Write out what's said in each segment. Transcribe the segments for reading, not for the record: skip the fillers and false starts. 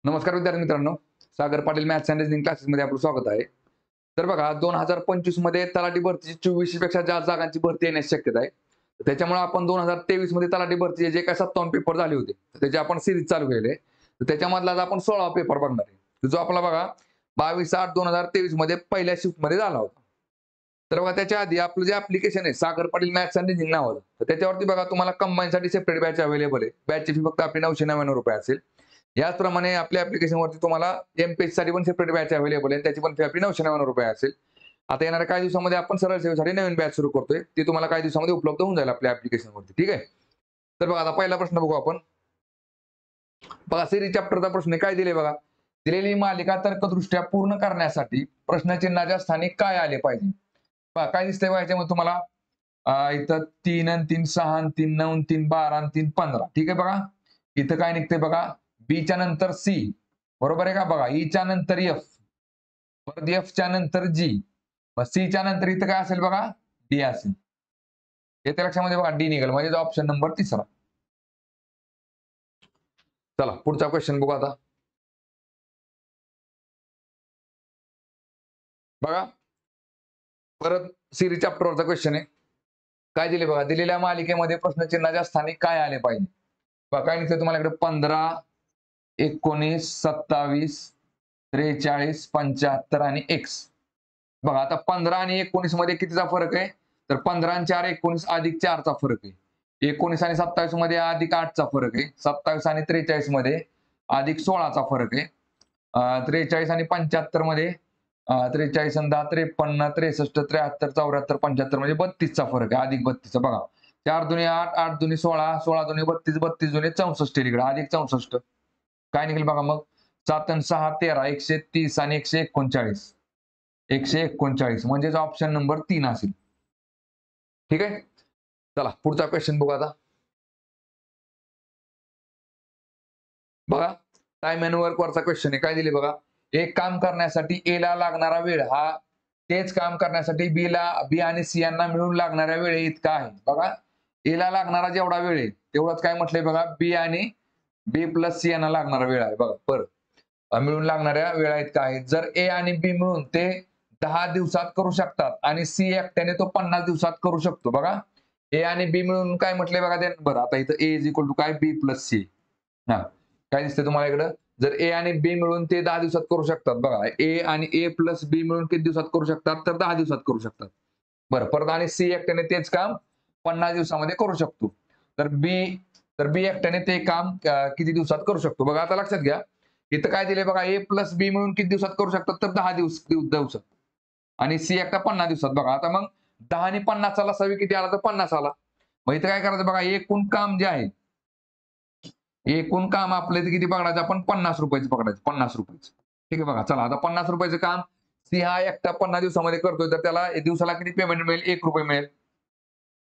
नमस्कार विद्यार्थी मित्रांनो, Sagar Patil maths and reasoning क्लासेसमध्ये आपलं स्वागत आहे. तर बघा 2025 मध्ये तलाठी भरतीची 2400 पेक्षा जास्त जागांची भरती येण्याची शक्यता आहे. त्याच्यामुळे आपण 2023 मध्ये तलाठी भरतीचे जे काही 57 पेपर झाले होते त्याचे आपण सिरीज चालू केले. तर त्याच्यामधला आज आपण 16 पेपर बघणार आहे, जो आपला बघा 22/8/2023 मध्ये पहिल्या शिफ्ट मध्ये झाला होता. तर बघा त्याच्या आधी आपलं जे ऍप्लिकेशन आहे Sagar Patil maths and reasoning नावाचं, तर त्याच्यावरती बघा तुम्हाला कंबाईनसाठी सेपरेट बॅच अवेलेबल आहे. बॅचची फी फक्त आपली 999 रुपये असेल. याचप्रमाणे आपल्या ऍप्लिकेशनवरती तुम्हाला एमपीएस साठी पण सेपरेट बॅच अवेलेबल आहे. त्याची पण फी आपली 999 रुपये असेल. आता येणाऱ्या काही दिवसामध्ये आपण सरळ सेवेसाठी नवीन बॅच सुरू करतोय. ती तुम्हाला काही दिवसामध्ये उपलब्ध होऊन जाईल आपल्या ऍप्लिकेशनवरती. ठीक आहे. तर बघा आता पहिला प्रश्न बघू आपण. बघा सिरीज चॅप्टरचा प्रश्न काय दिले बघा. दिलेली मालिका तर्कदृष्ट्या पूर्ण करण्यासाठी प्रश्नचिन्हाच्या स्थानी काय आले पाहिजे. पहा काय दिसतंय बघा याच्यामध्ये तुम्हाला इथं 3 आणि 3 6 आणि 3 9 आणि 3 12 आणि 3 15. ठीक आहे बघा. इथं काय निघतंय बघा. बी च्या नंतर सी, बरोबर आहे का. बघा ई च्या नंतर एफ, परत एफ च्या नंतर जी, मग सी च्या नंतर इथं काय असेल बघा डी असेल. येत्या लक्षामध्ये बघा डी निघेल, म्हणजे ऑप्शन नंबर 3. चला पुढचा क्वेश्चन बघू आता. बघा परत सिरीज चॅप्टरवरचा क्वेश्चन आहे. काय दिले बघा. दिलेल्या मालिकेमध्ये प्रश्नचिन्हाच्या स्थानी काय आले पाहिजे. बघा काय निघतंय तुम्हाला इकडे 15 19 27 43 75 आणि x. बघा आता 15 आणि 19 मध्ये कितीचा फरक आहे. तर 15 आणि 4 19 अधिक 4 चा फरक आहे. 19 आणि 27 मध्ये अधिक 8 चा फरक आहे. 27 आणि 43 मध्ये अधिक 16 चा फरक आहे. 43 आणि 75 मध्ये 43 आणि 10 53 63 73 74 75 म्हणजे 32 चा फरक आहे. अधिक 32 चा. बघा 4 दुनी 8 8 दुनी 16 16 दुनी 32 32 दुनी 64 इकडे अधिक 64. काय निघेल बघा मग. 7 आणि 6 13 130 आणि 139 139 म्हणजेच ऑप्शन नंबर 3 असेल. ठीक आहे. चला पुढचा क्वेश्चन बघू आता. बघा टाइम अँड वर्क वरचा क्वेश्चन आहे. काय दिले बघा. एक काम करण्यासाठी ए ला लागणारा वेळ हा तेच काम करण्यासाठी बी आणि सी यांना मिळून लागणाऱ्या वेळे इतका आहे. बघा ए ला लागणारा जेवढा वेळ आहे तेवढाच काय म्हटलंय बघा बी आणि बी प्लस सी यांना लागणारा वेळ आहे. बघा परत मिळून लागणाऱ्या वेळा इतका आहे. जर ए आणि बी मिळून ते 10 दिवसात करू शकतात आणि सी एकट्याने तो 50 दिवसात करू शकतो. बघा ए आणि बी मिळून काय म्हटलंय बघा ते. बरं आता इथं ए इज इक्वल टू काय बी प्लस सी. हा काय दिसतंय तुम्हाला इकडं. जर ए आणि बी मिळून ते 10 दिवसात करू शकतात. बघा ए आणि ए प्लस बी मिळून किती दिवसात करू शकतात तर 10 दिवसात करू शकतात. बरं परत आणि सी एकट्याने तेच काम 50 दिवसामध्ये करू शकतो. तर बी एकट्याने ते काम किती दिवसात करू शकतो. बघा आता लक्षात घ्या. इथं काय दिले बघा. ए प्लस बी मिळून किती दिवसात करू शकतात तर 10 दिवसात आणि सी एकटा 50 दिवसात. बघा आता मग 10 आणि 50 ला सवी किती आला तर 50 आला. मग इथं काय करायचं बघा. एकूण काम जे आहे एकूण काम आपलं इथे किती पकडायचं आपण 50 रुपयाचं पकडायचं. 50 रुपयाचं. ठीक आहे बघा. चला आता 50 रुपयाचं काम सी हा एकटा 50 दिवसामध्ये करतोय तर त्याला दिवसाला किती पेमेंट मिळेल 1 रुपये मिळेल.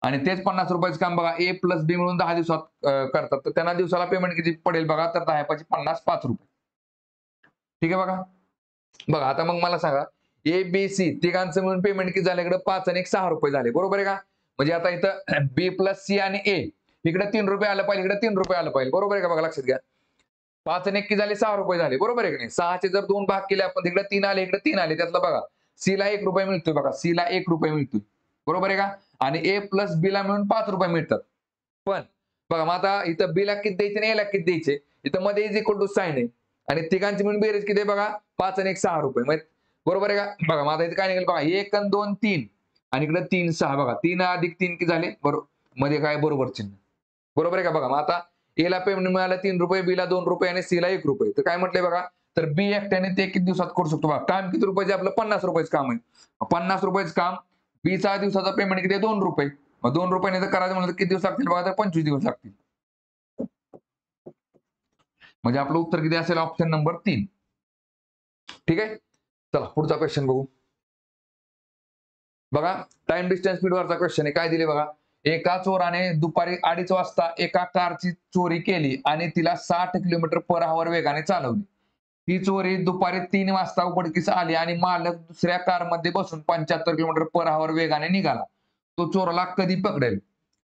आणि तेच 50 रुपयाचं काम बघा ए प्लस बी मिळून 10 दिवसात करतात तर त्यांना दिवसाला पेमेंट किती पडेल बघा तर 10 × 50 5 रुपये. ठीक आहे बघा. बघा आता मग मला सांगा ए बी सी तिघांचं मिळून पेमेंट किती झालं इकडे 5 आणि 6 रुपये झाले. बरोबर आहे का. म्हणजे आता इथं बी प्लस सी आणि ए इकडे 3 रुपये आलं पाहिजे इकडे 3 रुपये आलं पाहिजे. बरोबर आहे का. बघा लक्षात घ्या. 5 आणि 1 किती झाले 6 रुपये झाले. बरोबर आहे की नाही. 6 चे जर 2 भाग केले आपण तिकडे 3 आले इकडे 3 आले. त्यातलं बघा सी ला 1 रुपये मिळतोय. बघा सी ला 1 रुपये मिळतोय. बरोबर आहे का. आणि ए प्लस बी ला मिळून 5 रुपये मिळतात. पण बघा मग आता इथं बी ला किती द्यायचे आणि ए ला किती द्यायचे. इथं मध्ये इज इक्वल टू साइन आहे आणि तिघांची मिळून बेरीज किती आहे बघा 5 आणि 1 6 रुपये. बरोबर आहे का. बघा मग आता इथे काय निघेल बघा 1 आणि 2 3 आणि इकडे 3 6. बघा 3 अधिक 3 किती झाले बरोबर मध्ये काय बरोबर चिन्ह. बरोबर आहे का. बघा मग आता ए ला पेमेंट मिळालं 3 रुपये, बी ला 2 रुपये आणि सी ला 1 रुपये. तर काय म्हटलंय बघा. तर बी एकट्याने ते किती दिवसात करू शकतो. बघा काम किती रुपयाचे आपलं 50 रुपयाचं काम आहे. 50 रुपयाचं काम बी चा दिवसाचा पेमेंट किती 2 रुपये. मग 2 रुपयाने जर करायचं म्हणलं तर किती दिवस लागतील बघा तर 25 दिवस लागतील. म्हणजे आपलं उत्तर किती असेल ऑप्शन नंबर 3. ठीक आहे. चला पुढचा क्वेश्चन बघू. बघा टाइम डिस्टन्स स्पीड वरचा क्वेश्चन आहे. काय दिले बघा. एका चोराने दुपारी 2:30 वाजता एका कारची चोरी केली आणि तिला 60 km/h वेगाने चालवली. ही चोरी दुपारी 3 वाजता उघडकीस आली आणि मालक दुसऱ्या कारमध्ये बसून 75 km/h वेगाने निघाला. तो चोराला कधी पकडेल.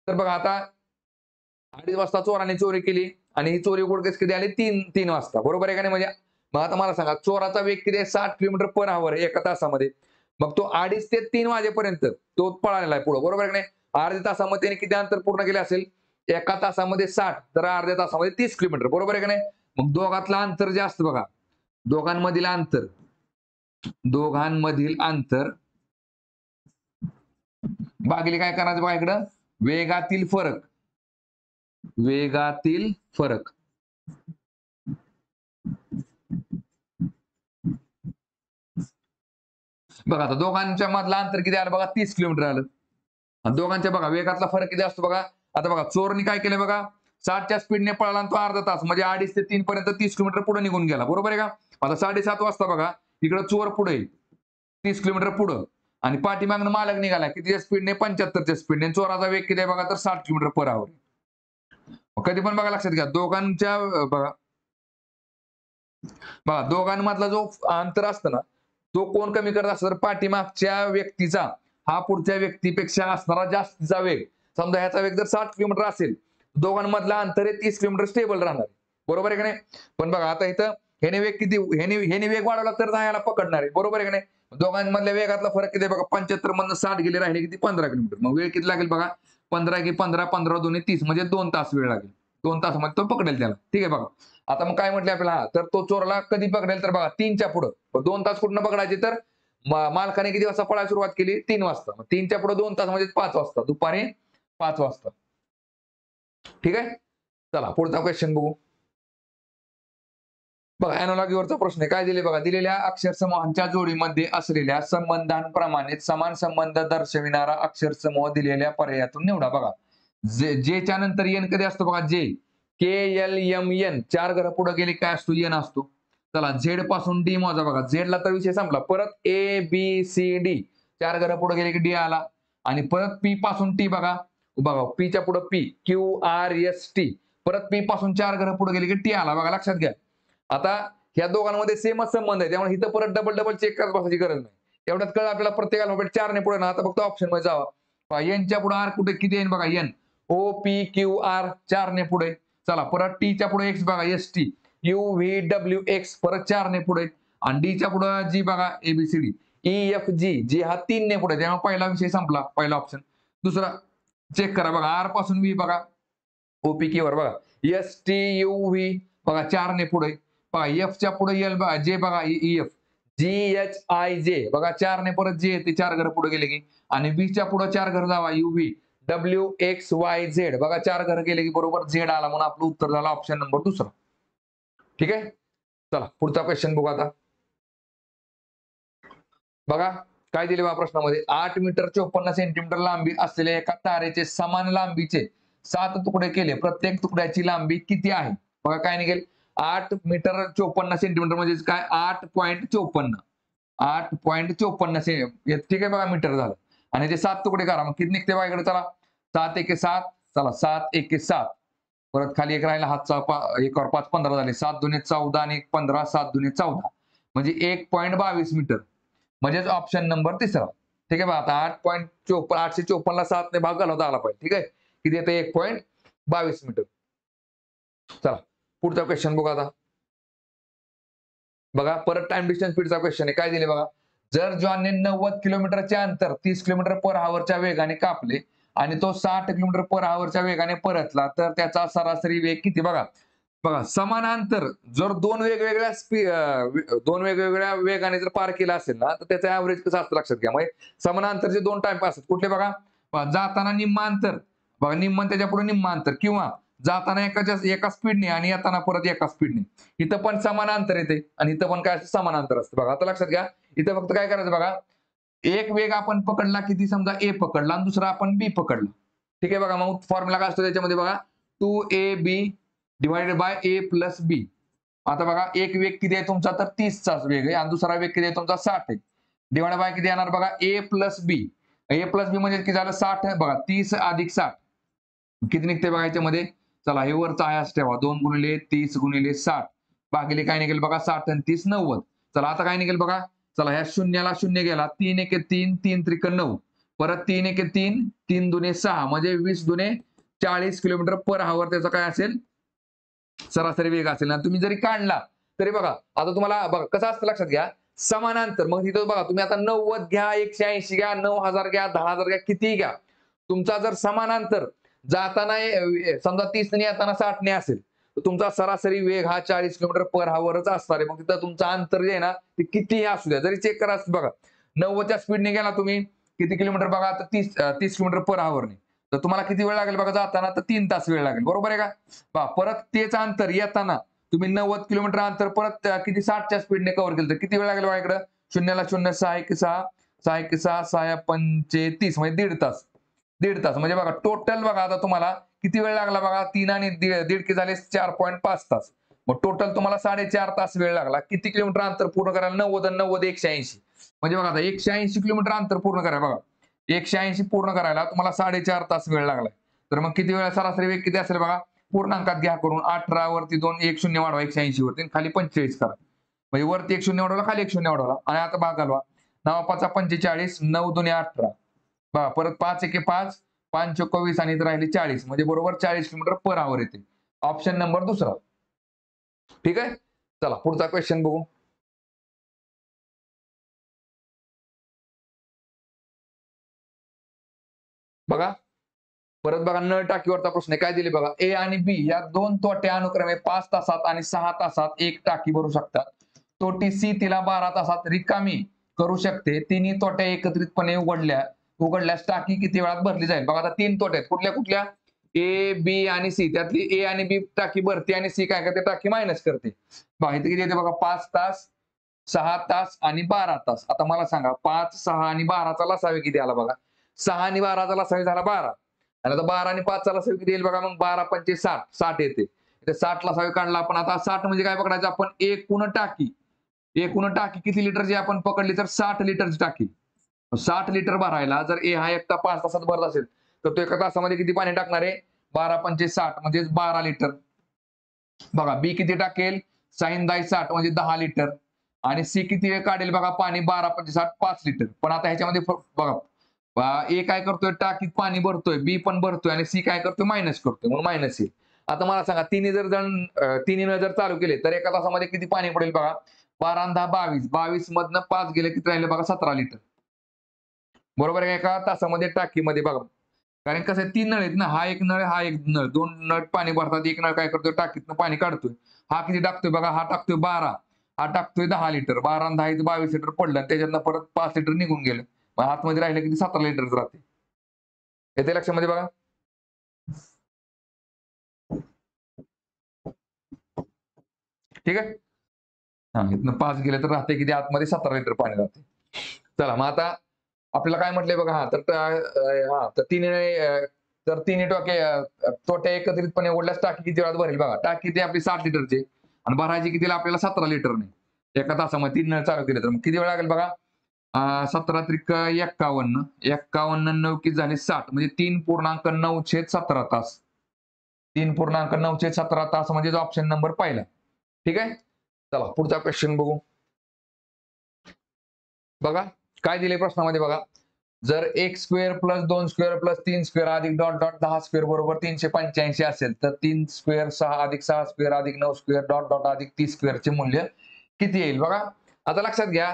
तर बघा आता 2:30 वाजता चोराने चोरी केली आणि ही चोरी उघडकीस कधी आली 3 वाजता, बरोबर आहे का नाही? म्हणजे मग आता मला सांगा, चोराचा वेग किती आहे? 60 किलोमीटर पर आवर एका तासामध्ये. मग तो 2:30 ते 3 वाजेपर्यंत तो पळालेला आहे पुढे, बरोबर आहे का नाही? अर्ध्या तासामध्ये त्याने किती अंतर पूर्ण केले असेल? एका तासामध्ये 60, तर अर्ध्या तासामध्ये 30 किलोमीटर, बरोबर आहे का नाही? मग दोघातलं अंतर जे असतं बघा, दोघांमधील अंतर भागिले काय करायचं बघा इकडं? वेगातील फरक. बघा आता दोघांच्या मधलं अंतर किती आलं बघा? 30 किलोमीटर आलं. आणि दोघांच्या बघा वेगातला फरक किती असतो बघा? आता बघा चोरनी काय केलं बघा? 60च्या स्पीडने पळाला आणि तो अर्धा तास म्हणजे 2:30 ते 3 पर्यंत 30 किलोमीटर पुढे निघून गेला, बरोबर आहे का? आता 7:30 वाजता बघा इकडे चोर पुढे 30 किलोमीटर पुढं आणि पाठीमागनं मालक निघाला कितीच्या स्पीडने? 75च्या स्पीडने. चोराचा वेग किती आहे बघा? तर 60 किलोमीटर पर आवर. कधी पण बघा लक्षात घ्या दोघांच्या बघा बघा दोघांमधला जो अंतर असतं ना, तो कोण कमी करत असतं? तर पाठीमागच्या व्यक्तीचा हा पुढच्या व्यक्तीपेक्षा असणारा जास्तीचा वेग. समजा ह्याचा वेग जर 60 किलोमीटर असेल, दोघांमधला अंतर हे 30 किलोमीटर स्टेबल राहणार, बरोबर आहे का नाही? पण बघा आता इथं ह्याने वेग किती ह्याने वेग वाढवला तर ह्याला पकडणार आहे, बरोबर आहे का नाही? दोघांमधल्या वेगातला फरक किती आहे बघा? 75 मधनं 60 गेले, राहिले किती? 15 किलोमीटर. मग वेळ किती लागेल बघा? 15 की 15, 15 दोन्ही 30 म्हणजे 2 तास वेळ लागेल. 2 तासामध्ये तो पकडेल त्याला, ठीक आहे बघा. आता मग काय म्हटलं आपल्याला? तर तो चोरला कधी पकडेल? तर बघा 3च्या पुढं. 2 तास कुठनं पकडायचे? तर मालकाने किती वाजता पळायला सुरुवात केली? 3 वाजता. मग 3च्या पुढे 2 तास म्हणजे 5 वाजता, दुपारी 5 वाजता. ठीक आहे. चला पुढचा क्वेश्चन बघू. बघा अॅनालॉजीवरचा प्रश्न आहे. काय दिले बघा? दिलेल्या अक्षर समूहांच्या जोडीमध्ये असलेल्या संबंधांप्रमाणे समान संबंध दर्शविणारा अक्षर समूह दिलेल्या पर्यायातून निवडा. बघा जेच्या नंतर एन कधी असतो बघा? जे KLMN 4 घरं पुढे गेले काय असतो? एन असतो. चला झेड पासून डी मोजा बघा. झेडला तर विषय संपला. परत ABCD 4 घरं पुढे गेले की डी आला आणि परत पी पासून टी बघा पीच्या पुढे पी QRST परत पी पासून 4 घरं पुढे गेले की टी आला बघा. लक्षात घ्या. आता ह्या दोघांमध्ये सेमच संबंध आहे, त्यामुळे इथं परत डबल चेक करत बसायची गरज नाही. एवढ्यात कळ आपल्याला प्रत्येकाला 4 ने पुढे ना. आता फक्त ऑप्शन मध्ये जावा. एनच्या पुढे आर कुठे किती येईल बघा? एन OPQR 4 ने पुढे. चला परत टीच्या पुढे एक्स बघा ST UVWX परत 4 ने पुढे आणि डीच्या पुढे जी बघा ABCD EFG जी हा 3 ने पुढे. त्यामुळे पहिला विषय संपला, पहिला ऑप्शन. दुसरा चेक करा बघा आर पासून व्ही बघा OPQ वर बघा STUV बघा 4 ने पुढे. बघा एफ च्या पुढे एल बघा जे बघा EF GHIJ बघा 4 ने परत जे येते 4 घर पुढे गेले की आणि बी च्या पुढे 4 घर जावा UV WXYZ बघा 4 घर गेले की बरोबर झेड आला म्हणून आपलं उत्तर झालं ऑप्शन नंबर दुसरा. ठीक आहे. चला पुढचा क्वेश्चन बघू आता. बघा काय दिले बघा प्रश्नामध्ये? 8 मीटर 54 सेंटीमीटर लांबी असलेल्या एका तारेचे समान लांबीचे 7 तुकडे केले. प्रत्येक तुकड्याची लांबी किती आहे? बघा काय निघेल? 8 मीटर 54 सेंटीमीटर म्हणजे काय? 8.54 ठीक आहे बघा मीटर झालं आणि ते 7 तुकडे करा. मग किती निघते बघा इकडे? चला 7 एके 7 चला 7 एके 7 परत खाली एक राहिला हातचा 1 और 5 15 झाले. 7 दुने 14 आणि 1 15 7 दुने 14 म्हणजे 1.22 मीटर म्हणजेच ऑप्शन नंबर तिसरा. ठीक आहे बघा. आता 8.54 ला 7 ने भाग घालवता आला पाहिजे. ठीक आहे. किती येते? 1.22 मीटर. चला पुढचा क्वेश्चन बघा आता. बघा परत टाइम डिस्टन्स स्पीडचा क्वेश्चन आहे. काय दिले बघा? जर जॉनने 90 किलोमीटरचे अंतर 30 किलोमीटर पर आवरच्या वेगाने कापले आणि तो 60 किलोमीटर पर आवरच्या वेगाने परतला तर त्याचा सरासरी वेग किती? बघा समान अंतर जर दोन वेगवेगळ्या वेगाने जर पार केला असेल ना तर त्याचा ऍव्हरेज कसं असतं लक्षात घ्या. म्हणजे समान अंतरचे 2 टाइप असतात. कुठले बघा? जाताना निम्म अंतर बघा निम्म त्याच्या पुढे निम्म अंतर किंवा जाताना एका स्पीडने आणि येताना परत एका स्पीडने. इथं पण समान अंतर येते आणि इथं पण काय असतं? समान अंतर असतं. बघा आता लक्षात घ्या. इथं फक्त काय करायचं बघा? एक वेग आपण पकडला किती? समजा A पकडला आणि दुसरा आपण B पकडला. ठीक आहे बघा. मग फॉर्म्युला काय असतो त्याच्यामध्ये बघा? 2AB divided by A plus B. आता बघा एक वेग किती आहे तुमचा? तर 30 चा वेग आहे आणि दुसरा वेग किती आहे तुमचा? 60 आहे. डिवाइड बाय किती येणार बघा? A plus B. A plus B म्हणजे किती झालं? 60 बघा 30 अधिक 60 किती निघते बघा याच्यामध्ये? चला हे वरचा आयास ठेवा. 2 गुणिले 30 गुणिले 60 भागिले काय निघेल बघा? 60 आणि 30 90. चला आता काय निघेल बघा? चला ह्या शून्याला शून्य गेला. 3 एके 3 3 त्रिक 9 परत 3 एके 3 3 दुने 6 म्हणजे 20 दुने 40 किलोमीटर पर आवर त्याचा काय असेल? सरासरी वेग असेल ना, तुम्ही जरी काढला तरी बघा आता तुम्हाला बघा कसं असतं लक्षात घ्या, समानांतर मग तिथं बघा तुम्ही आता 90 घ्या, 180 घ्या, 9000 घ्या, 10,000 घ्या, कितीही घ्या. तुमचा जर समानांतर जाताना समजा 30 ने येताना 60 ने असेल, तर तुमचा सरासरी वेग हा 40 किलोमीटर पर हॉवरच असणार आहे. मग तिथं तुमचं अंतर जे आहे ना, ते कितीही असू द्या. जरी चेक करा बघा, 90च्या स्पीडने गेला तुम्ही किती किलोमीटर बघा आता 30 किलोमीटर पर हॉवरने. तर तुम्हाला किती वेळ लागेल बघा जाताना, तर 3 तास वेळ लागेल. बरोबर आहे का? पहा परत तेच अंतर येताना तुम्ही 90 किलोमीटर अंतर परत किती 60च्या स्पीडने कव्हर केलं तर किती वेळ लागेल बघा इकडं? 0 0 6 1 6 6 1 6 6 5 30 म्हणजे 1.5 तास. 1.5 तास म्हणजे बघा टोटल बघा आता तुम्हाला किती वेळ लागला बघा 3 आणि 1.5 के झाले 4.5 तास. मग टोटल तुम्हाला 4.5 तास वेळ लागला. किती किलोमीटर अंतर पूर्ण करायला? 90 आणि 90 180. म्हणजे बघा आता 180 किलोमीटर अंतर पूर्ण करायला बघा. 180 पूर्ण करायला तुम्हाला 4.5 तास वेळ लागलाय. तर मग किती वेळ सरासरी वेग किती असेल बघा? पूर्णांकात घ्या करून 18 वरती 2 1 0 वाढवा 180 वरती खाली 45 करा. म्हणजे वरती 1 0 वाढवला खाली 1 0 वाढवला आणि आता भाग घालवा. 9 5 45 9 2 18. बघा परत 5 1 5 5 चोक 20 आणि इथे राहिली 40 म्हणजे बरोबर 40 किलोमीटर पर आवर येते. ऑप्शन नंबर दुसरा. ठीक आहे. चला पुढचा क्वेश्चन बघू. बघा परत बघा नळ टाकीवरचा प्रश्न आहे. काय दिले बघा? ए आणि बी या दोन तोट्या अनुक्रमे 5 तासात आणि 6 तासात एक टाकी भरू शकतात. तोटी सी तिला 12 तासात रिकामी करू शकते. तिन्ही तोट्या एकत्रितपणे उघडल्यास टाकी किती वेळात भरली जाईल? बघा आता 3 तोट्या आहेत. कुठल्या कुठल्या? ए, बी आणि सी. त्यातली ए आणि बी टाकी भरते आणि सी काय करते? टाकी मायनस करते. बघा इथे किती येते बघा 5 तास, 6 तास आणि 12 तास. आता मला सांगा 5, 6 आणि 12चा लसावी किती आला बघा? 6 आणि 12चा लसावी झाला 12. आणि आता 12 आणि 5चा लसावी किती येईल बघा? मग 12 पंचे 60. 60 येते. इथे 60 लसावी काढला आपण. आता 60 म्हणजे काय पकडायचं आपण? एकूण टाकी. एकूण टाकी किती लिटरची आपण पकडली तर 60 लिटरची टाकी. 60 लिटर भरायला जर ए हा एकटा 5 तासात भरत असेल, तर तो एका तासामध्ये किती पाणी टाकणार आहे? 12 पंचे 60 म्हणजे 12 लिटर. बघा बी किती टाकेल? साइन 60 म्हणजे 10 लिटर. आणि सी किती वेळ काढेल बघा पाणी? 12 पंचे 60 5 लिटर. पण आता ह्याच्यामध्ये बघा ए काय करतोय? टाकीत पाणी भरतोय, बी पण भरतोय आणि सी काय करतोय? मायनस करतोय. म्हणून मायनस येईल. आता मला सांगा तिन्ही जर चालू केले तर एका तासामध्ये किती पाणी पडेल बघा? 12 आणि 10 22. 22 मधनं 5 गेले किती राहिले बघा? 17 लिटर. बरोबर आहे? एका तासामध्ये टाकीमध्ये बघा. कारण कसं आहे 3 नळ आहेत ना. हा एक नळ, हा एक नळ. 2 नळ पाणी भरतात. एक नळ काय करतोय? टाकीतनं पाणी काढतोय. हा किती टाकतोय बघा? हा टाकतोय 12. हा टाकतोय 10 लिटर. 12 आणि 10 इथं 22 लिटर पडलं. त्याच्यातनं परत 5 लिटर निघून गेलं. मग आतमध्ये राहिलं किती? 17 लिटर राहते. येते लक्षामध्ये बघा. ठीक आहे. हा इथनं 5 गेले तर राहते किती? आतमध्ये 17 लिटर पाणी राहते. चला मग आता आपल्याला काय म्हटलंय बघा तर तिन्ही तोट्या एकत्रितपणे ओढल्यास टाकी किती वेळात भरेल बघा. टाकी ती आपली 60 लिटरची आणि भरायची कितीला आपल्याला 17 लिटरने. एका तासामध्ये 3 नळ चालू केले तर मग किती वेळ लागेल बघा? 17 त्रिक 51. 51 9 किती झाले? 60 म्हणजे 3.9/17 तास. 3.9/17 तास म्हणजे ऑप्शन नंबर पहिला. ठीक आहे. चला पुढचा क्वेश्चन बघू. बघा काय दिले प्रश्नामध्ये बघा. जर 1 square plus 2 square plus 3 square अधिक डॉट डॉट 10 स्क्वेअर बरोबर 385 असेल तर 3 स्क्वेअर 6 अधिक 6 स्क्वेअर अधिक 9 स्क्वेअर डॉट डॉट अधिक 30 स्क्वेअरचे मूल्य किती येईल? बघा आता लक्षात घ्या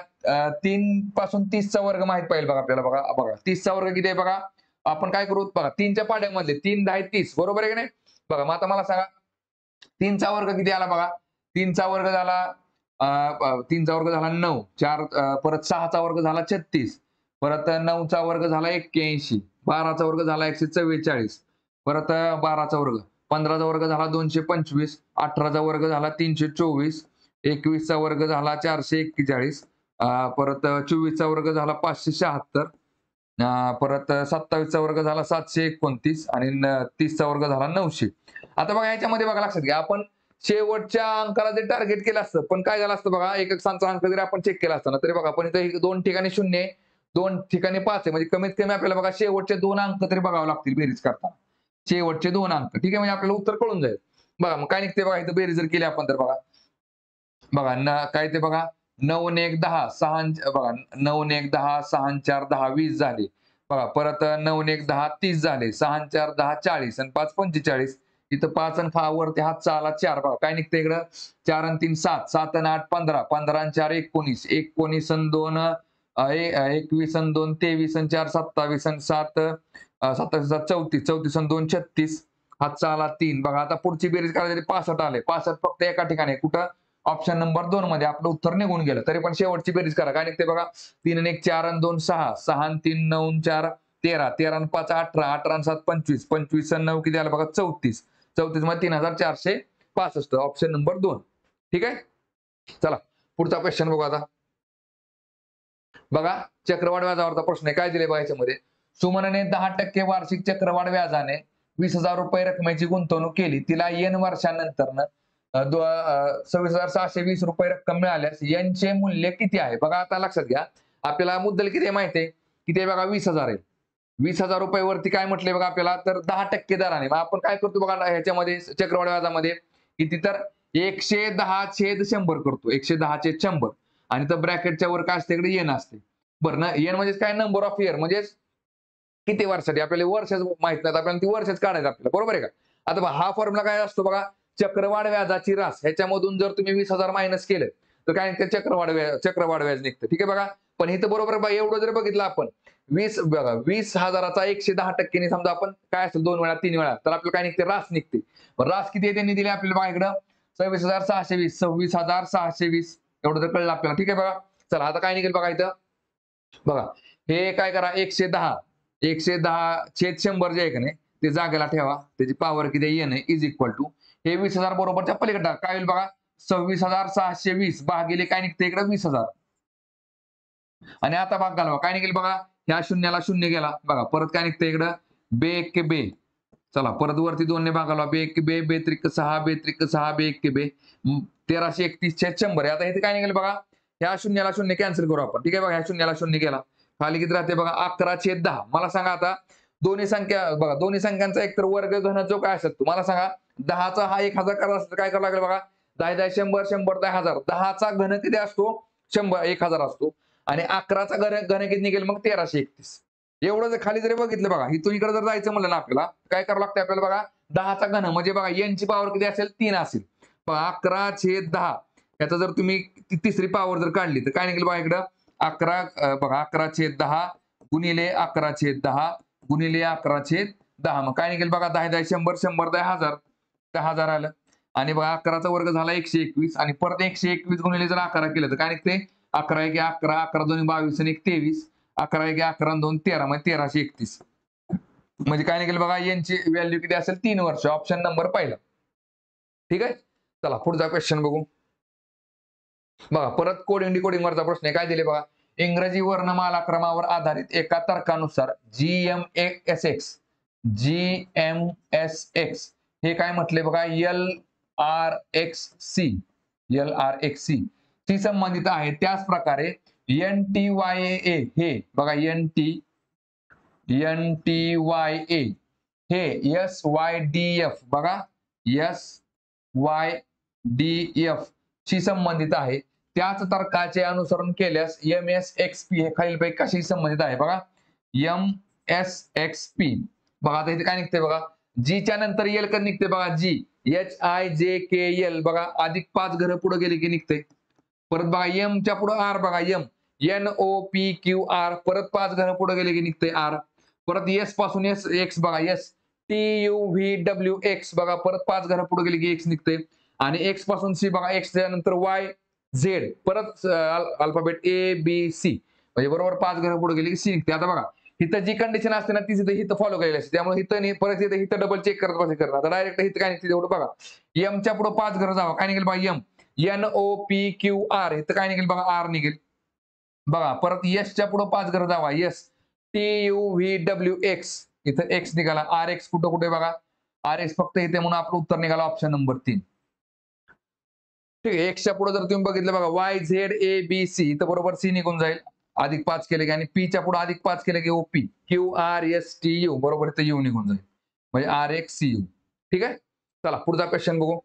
3 पासून 30 चा वर्ग माहित पाहिजे बघा आपल्याला. बघा बघा 30 चा वर्ग किती आहे बघा? आपण काय करू बघा 3 च्या पाड्यामध्ये 3 10 30 बरोबर आहे की नाही? बघा मग आता मला सांगा 3 चा वर्ग किती आला बघा? 3 चा वर्ग झाला 3 चा वर्ग झाला 9. 4 परत 6 चा वर्ग झाला 36. परत 9 चा वर्ग झाला 81. 12 चा वर्ग झाला 144. परत 12 चा वर्ग. 15 चा वर्ग झाला 225. 18 चा वर्ग झाला 324. 21 चा वर्ग झाला 441. परत 24 चा वर्ग झाला 576. परत 27 चा वर्ग झाला 729 आणि 30 चा वर्ग झाला 900. आता बघा याच्यामध्ये बघा लक्षात घ्या आपण शेवटच्या अंकाला जे टार्गेट केलं असतं पण काय झालं असतं बघा एककांचा अंक जरी आपण चेक केला असता ना तरी बघा पण इथे 2 ठिकाणी 0 आहे, 2 ठिकाणी 5 आहे म्हणजे कमीत कमी आपल्याला बघा शेवटचे 2 अंक तरी बघावे लागतील बेरीज करताना. शेवटचे 2 अंक ठीक आहे म्हणजे आपल्याला उत्तर कळून जाईल. बघा मग काय निघते बघा इथं बेरीज जर केली आपण तर बघा काय ते बघा 9 आणि 1 10 6 बघा 9 आणि 1 10 6 आणि 4 10 20 झाले. बघा परत 9 आणि 1 10 30 झाले. 6 आणि 4 10 40 आणि 5 45 इथं 5 आणि वरती हातचा आला 4 बघा काय निघतं इकडं 4 आणि 3 7 7 आणि 8 15 15 आणि 4 19 19 आणि 2 21 आणि 2 23 आणि 4 27 आणि 7 27 34 34 आणि 2 36 हातचा आला 3 बघा आता पुढची बेरीज करायची 65 आले 65 फक्त एका ठिकाणी आहे. कुठं ऑप्शन नंबर 2 मध्ये आपलं उत्तर निघून गेलं. तरी पण शेवटची बेरीज करा काय निघते बघा 3 आणि 1 4 आणि 2 6 6 आणि 3 9 आणि 4 13 13 आणि 5 18 18 आणि 7 25 25 आणि 9 किती आलं बघा 34 34 मध्ये 3465 ऑप्शन नंबर 2. ठीक आहे. चला पुढचा क्वेश्चन बघू आता. बघा चक्रवाढ व्याजावरचा प्रश्न आहे काय दिले बघा याच्यामध्ये सुमनने 10% वार्षिक चक्रवाढ व्याजाने 20,000 रुपये रकमेची गुंतवणूक केली. तिला n वर्षानंतर 26,620 रुपये रक्कम मिळाल्यास n चे मूल्य किती आहे. बघा आता लक्षात घ्या आपल्याला मुद्दल किती माहिती आहे किती आहे बघा 20,000 आहे. 20,000 रुपयावरती काय म्हटले बघा आपल्याला तर 10% दराने. मग आपण काय करतो बघा ह्याच्यामध्ये चक्रवाढ व्याजामध्ये किती तर 110/100 करतो 110/100 आणि तर ब्रॅकेटच्या वर काय असते इकडे n असते. बरं ना n म्हणजे काय नंबर ऑफ इयर म्हणजे किती वर्षासाठी आपल्याला वर्षच माहित नाही आपल्याला ती वर्षच काढायचं आपल्याला बरोबर आहे का. आता हा फॉर्म्युला काय असतो बघा चक्रवाढ व्याजाची रास ह्याच्यामधून जर तुम्ही 20,000 मायनस केलं तर काय निघतं चक्रवाढ व्याज निघतं. ठीक आहे बघा पण इथं बरोबर बघा एवढं जर बघितलं आपण 20,000चा 110% समजा आपण काय असेल 2 वेळा 3 वेळा तर आपल्याला काय निघते रास निघते. रास किती आहे त्यांनी दिली आपल्याला बघा इकडं 26,620 26,620 एवढं तर कळलं आपल्याला. ठीक आहे बघा चला आता काय निघेल बघा इथं बघा हे काय करा 110/100 जे आहे का नाही ते जागेला ठेवा त्याची पॉवर किती n इज इक्वल टू हे 20,000 बरोबरच्या पलीकडे काय होईल बघा 26,620 भागिले काय निघते इकडे 20,000 आणि आता भाग घालवा काय निघेल बघा ह्या शून्याला शून्य गेला बघा परत काय निघतं इकडं बे एक बे चला परत वरती 2 ने भागाला बे एक बे बे त्रिक 6 बे त्रिक 6 बे एक बे 1331/100 आता इथे काय निघेल बघा ह्या शून्याला शून्य कॅन्सल करू आपण. ठीक आहे बघा ह्या शून्याला शून्य गेला खाली किती राहते बघा 11/10. मला सांगा आता दोन्ही संख्या बघा दोन्ही संख्यांचा एकतर वर्ग घन जो काय असेल तुम्हाला सांगा 10चा हा 1,000 करायचा असेल तर काय करावं लागेल बघा 10 10 100 100 10,000 10चा घन किती असतो 100 1,000 असतो आणि 11चा घन किती निघेल मग 1331. एवढं जर खाली जरी बघितलं बघा इथून इकडे जर जायचं म्हणलं ना आपल्याला काय करावं लागतं आपल्याला बघा 10चा घन म्हणजे बघा n ची पॉवर किती असेल 3 असेल 11/10 याचा जर तुम्ही तिसरी पॉवर जर काढली तर काय निघेल बघा इकडं 11 बघा 11/10 गुणिले 11/10 गुणिले 11/10 मग काय निघेल बघा 10 10 100 100 10,000 10,000 आलं आणि बघा 11चा वर्ग झाला 121 आणि परत 121 गुणिले जर 11 केलं तर काय निघते 11 1 11 11 2 22 आणि 1 23 11 1 11 2 13 म्हणजे 1331 म्हणजे काय निघेल बघा यांची व्हॅल्यू किती असेल 3 वर्ष ऑप्शन नंबर पहिला. ठीक आहे चला पुढचा क्वेश्चन बघू. बघा परत कोडिंग डिकोडिंग वरचा प्रश्न आहे काय दिले बघा इंग्रजी वर्णमाला क्रमावर आधारित एका तर्कानुसार GMSX हे काय म्हटले बघा LRXC शी संबंधित आहे. त्याच प्रकारे NTYA हे बघा NTYA हे SYDF बघा SYDF शी संबंधित आहे. त्याच तर्काचे अनुसरण केल्यास MSXP हे खालीलपैकी कशी संबंधित आहे बघा MSXP बघा आता इथे काय निघते बघा G च्या नंतर L कधी निघते बघा G HIJKL बघा अधिक 5 घरं पुढे गेली की निघते. परत बघा M च्या पुढे R बघा M NOPQR परत 5 घरं पुढे गेली की निघते R. परत S पासून X बघा STUVWX बघा परत 5 घरं पुढे गेली की X निघते आणि X पासून C बघा X नंतर Y Z परत अल्फाबेट ABC म्हणजे बरोबर 5 घरं पुढे गेली की C निघते. आता बघा इथं जी कंडिशन असते ना ती इथं फॉलो करायला असते त्यामुळे इथं परत इथं डबल चेक करत बसायचं करणार आता डायरेक्ट इथं काय निघते तेवढं बघा M च्या पुढे 5 घरं जावा काय निघेल बघा M NOPQR इथं काय निघेल बघा R निघेल बघा परत S च्या पुढे 5 घरं जावा STUVWX इथं X निघाला RX कुठं कुठे बघा RX फक्त इथे म्हणून आपलं उत्तर निघाला ऑप्शन नंबर 3. ठीक आहे X च्या पुढे जर तुम्ही बघितलं बघा YZABC इथं बरोबर C निघून जाईल अधिक 5 केले की आणि P च्या पुढे अधिक 5 केले की OP QRSTU बरोबर इथं U निघून जाईल म्हणजे RXCU. ठीक आहे चला पुढचा क्वेश्चन बघू.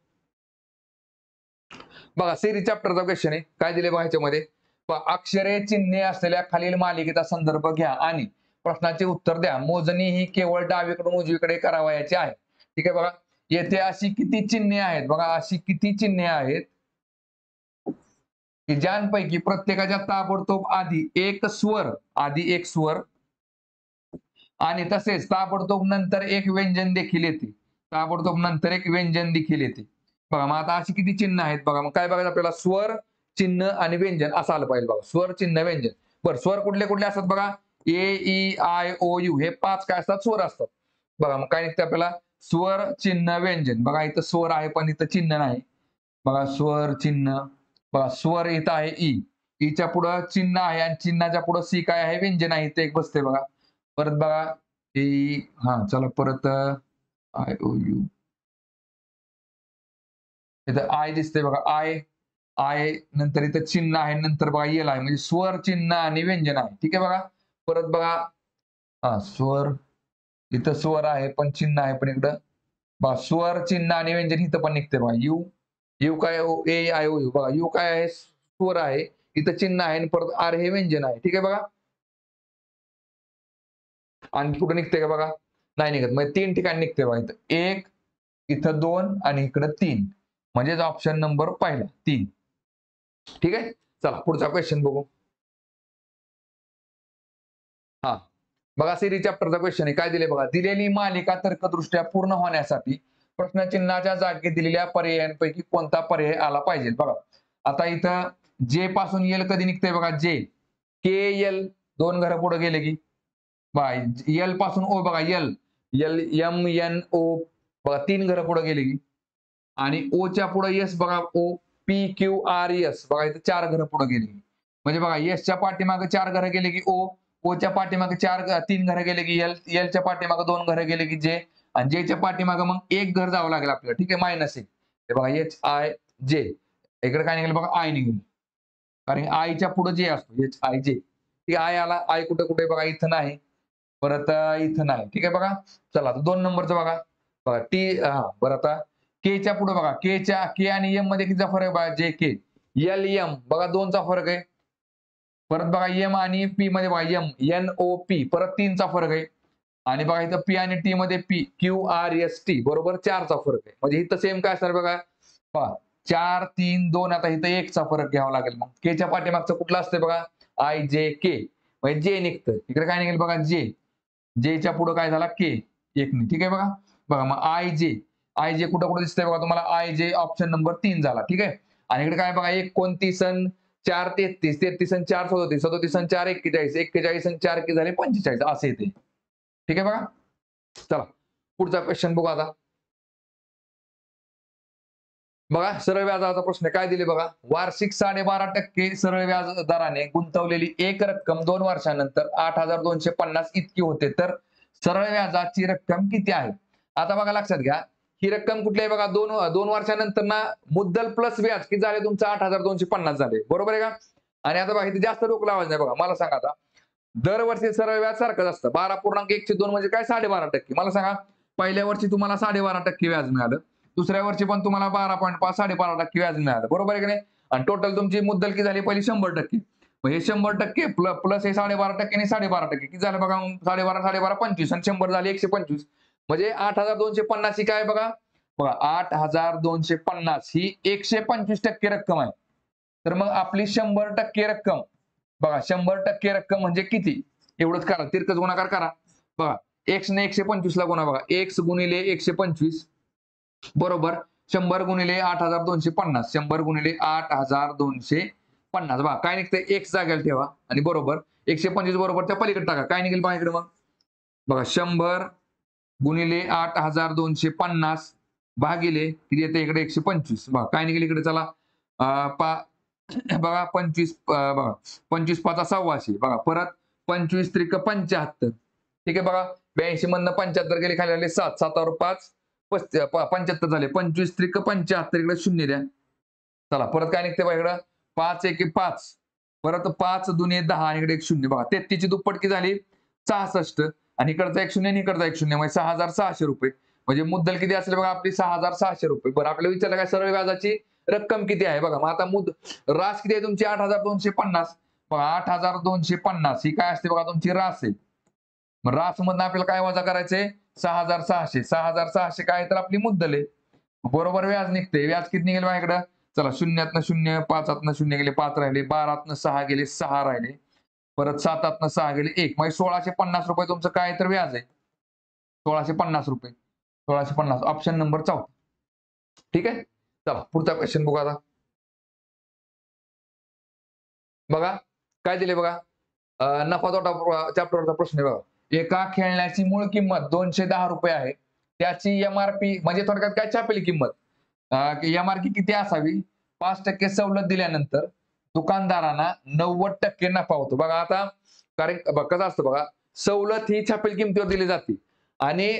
बघा सिरीज चॅप्टरचा क्वेश्चन आहे काय दिले बघा ह्याच्यामध्ये अक्षरे चिन्हे असलेल्या खालील मालिकेचा संदर्भ घ्या आणि प्रश्नाचे उत्तर द्या. मोजणी ही केवळ डावीकडून उजवीकडे करावयाची आहे. ठीक आहे बघा येथे अशी किती चिन्हे आहेत बघा, अशी किती चिन्हे आहेत की ज्यांपैकी प्रत्येकाच्या ताबडतोब आधी एक स्वर आणि तसेच ताबडतोब नंतर एक व्यंजन देखील येते. ताबडतोब नंतर एक व्यंजन देखील येते. बघा मग आता अशी किती चिन्ह आहेत बघा. मग काय बघायचं आपल्याला, स्वर, चिन्ह आणि व्यंजन असं आलं पाहिजे बघा. स्वर, चिन्ह, व्यंजन. बरं, स्वर कुठले कुठले असतात बघा. ए, ई, आय, ओ, यू हे 5 काय असतात, स्वर असतात. बघा मग काय निघतं आपल्याला, स्वर, चिन्ह, व्यंजन. बघा इथं स्वर आहे पण इथं चिन्ह नाही. बघा स्वर, चिन्ह. बघा स्वर इथं आहे ई. ईच्या पुढं चिन्ह आहे आणि चिन्हाच्या पुढं सी काय आहे, व्यंजन आहे. इथे एक बसते बघा. परत बघा ई, हा चला परत आय, ओ, यू. इथं आय दिसते बघा, आय नंतर इथं चिन्ह आहे, नंतर बघा येल आहे. म्हणजे स्वर, चिन्ह आणि व्यंजन आहे. ठीक आहे बघा. परत बघा, हा स्वर, इथं स्वर आहे पण चिन्ह आहे, पण इकडं बघा स्वर, चिन्ह आणि व्यंजन इथं पण निघते बघा. यू, यू काय ए, आय, ओ, यू. बघा यू काय आहे, स्वर आहे. इथं चिन्ह आहे आणि परत आर हे व्यंजन आहे. ठीक आहे बघा. आणखी कुठे निघते का बघा, नाही निघत. म्हणजे 3 ठिकाणी निघते बघा. इथं 1, इथं 2 आणि इकडं 3. म्हणजेच ऑप्शन नंबर पहिला 3. ठीक आहे. चला पुढचा क्वेश्चन बघू. हा बघा, सिरीज चॅप्टरचा क्वेश्चन आहे. काय दिले बघा, दिलेली मालिका तर्कदृष्ट्या पूर्ण होण्यासाठी प्रश्नचिन्हाच्या जागी दिलेल्या पर्यायांपैकी कोणता पर्याय आला पाहिजे. बघा आता इथं जे पासून यल कधी निघतंय बघा, जे, के एल 2 घरं पुढे गेले की बघा, यल पासून ओ बघा, L L M N O बघा 3 घरं पुढे गेले की, आणि ओ च्या पुढे एस बघा, O P Q R S बघा इथं 4 घरं पुढे गेली. म्हणजे बघा एसच्या पाठीमागे 4 घरं गेले की ओ, ओच्या पाठीमागे 3 घरं गेले की एल, एलच्या पाठीमागे 2 घरं गेले की जे, आणि जेच्या पाठीमागे मग एक घर जावं लागेल आपल्याला. ठीक आहे, -1. हे बघा एच आय जे, इकडे काय निघेल बघा, आय निघेल. कारण आयच्या पुढे जे असतो एच आय जे. ती आय आला, आय कुठे कुठे बघा इथं नाही, परत इथं नाही. ठीक आहे बघा. चला आता 2 नंबरचं बघा. बघा टी, हा बरं आता केच्या पुढे बघा, के आणि एम मध्ये कितीचा फरक आहे बघा, जे के, एल एम बघा 2 चा फरक आहे. परत बघा एम आणि पी मध्ये बघा, एम एन ओ पी परत 3 चा फरक आहे. आणि बघा इथं पी आणि टी मध्ये P Q R S T बरोबर 4 चा फरक आहे. म्हणजे इथं सेम काय असणार बघा, पहा 4, 3, 2. आता इथं 1 चा फरक घ्यावा लागेल. मग केच्या पाठीमागचं कुठलं असतं बघा, आय जे के, म्हणजे जे निघतं. इकडे काय निघेल बघा, जे, जेच्या पुढे काय झाला, के, एक नाही. ठीक आहे बघा. बघा मग आय जे कुठं कुठं दिसतंय बघा तुम्हाला, आय जे ऑप्शन नंबर 3 झाला. ठीक आहे. आणि इकडे काय बघा, 29 अन् 4 33, 33 अन् 4 37, 37 अन् 4 41, 41 अन् 4 किती झाले 45 असे येते. ठीक आहे बघा. चला पुढचा क्वेश्चन बघू आता. बघा सरळ व्याजाचा प्रश्न काय दिले बघा, वार्षिक 12.5% सरळ व्याज दराने गुंतवलेली एक रक्कम 2 वर्षानंतर 8,250 इतकी होते, तर सरळ व्याजाची रक्कम किती आहे. आता बघा लक्षात घ्या, ही रक्कम कुठली आहे बघा, 2 वर्षानंतर ना मुद्दल प्लस व्याज किती झाले तुमचं, 8,250 झाले. बरोबर आहे का. आणि आता बघा इथे जास्त डोकं लावायचं नाही बघा. मला सांगा आता, दरवर्षी सरळ व्याज सारखंच असतं. 12.102 म्हणजे काय, 12.5%. मला सांगा, पहिल्या वर्षी तुम्हाला 12.5% व्याज मिळालं, दुसऱ्या वर्षी पण तुम्हाला 12.5 12.5% व्याज मिळालं. बरोबर आहे की नाही. आणि टोटल तुमची मुद्दल किती झाली, पहिली 100%. मग हे 100% प्लस हे 12.5% आणि 12.5% किती झालं बघा, 12.5 12.5 25 आणि 100 झाले 125. म्हणजे 8,250 ही काय बघा, बघा 8,250 ही 125% रक्कम आहे. तर मग आपली 100% रक्कम बघा, 100% रक्कम म्हणजे किती, एवढंच करा, तिरकस गुणाकार करा. बघा x ने 125 ला गुणा, बघा x गुणिले 125 बरोबर 100 गुणिले 8,250, 100 गुणिले 8,250. बघा काय निघतंय, x जागेला ठेवा आणि बरोबर 125 बरोबर त्या पलीकडे टाका, काय निघेल पहा इकडे. मग बघा 100 गुणिले 8,250 भागिले किती येते इकडे 125. बघा काय निघेल इकडे, चला बघा 25 बघा 25 5 1,600. बघा परत 25 त्रिक 75. ठीक आहे बघा, 82 मधनं 75 गेले, खाली आले 7, 7 5 75 झाले. 25 त्रिक 75, इकडे 0 द्या. चला परत काय निघते बघा इकडं, 5 1 5 परत 5 दुने 10 आणि इकडे 1 0. बघा 33 ची दुप्पट किती झाली, 66. आणि इकडचा 1 0 आणि इकडचा 1 0 म्हणजे 6,600 रुपये. म्हणजे मुद्दल किती असेल बघा आपली, 6,600 रुपये. बरं आपल्याला विचारलं काय, सरळ व्याजाची रक्कम किती आहे. बघा मग आता रास किती आहे तुमची, 8,250. बघा 8,250 ही काय असते बघा तुमची रास आहे. मग रास मधनं आपल्याला काय वजा करायचंय 6,600. 6,600 काय तर आपली मुद्दल आहे. बरोबर व्याज निघते. व्याज किती निघेल माझ्याकडं? चला शून्यातनं शून्य, पाचातनं शून्य गेले 5 राहिले, 12तनं 6 गेले 6 राहिले, परत 7तनं 6 गेले 1. म्हणजे 1,650 रुपये तुमचं काय तर व्याज आहे. 1,650 रुपये. 1,650 ऑप्शन नंबर 4. ठीक आहे. चला पुढचा क्वेश्चन बघू आता. बघा काय दिले बघा. नफा तोटा चॅप्टरचा प्रश्न आहे बघा. एका खेळण्याची मूळ किंमत 210 रुपये आहे. त्याची एमआरपी म्हणजे थोडक्यात काय छापील किंमत एमआरपी किती असावी? 5% सवलत दिल्यानंतर दुकानदारांना 90% नफा होतो. बघा आता कारण कसं असतं बघा, सवलत ही छापील किमतीवर दिली जाते आणि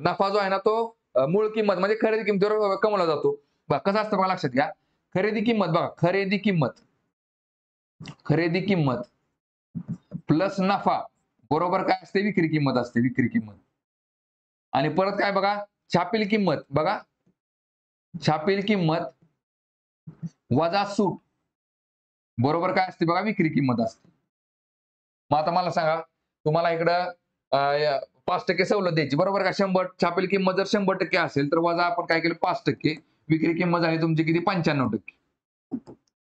नफा जो आहे ना तो मूळ किंमत म्हणजे खरेदी किमतीवर कमवला जातो. बघा कसं असतं बघा लक्षात घ्या. खरेदी किंमत बघा, खरेदी किंमत प्लस नफा बरोबर काय असते? विक्री किंमत असते, विक्री किंमत. आणि परत काय बघा, छापील किंमत बघा, छापील किंमत वजा सूट बरोबर काय असते बघा? विक्री किंमत असते. मग आता मला सांगा, तुम्हाला इकडं 5% सवलत द्यायची बरोबर का? 100 छापील किंमत जर 100% असेल तर वजा आपण काय केलं 5%, विक्री किंमत झाली तुमची किती? 95%.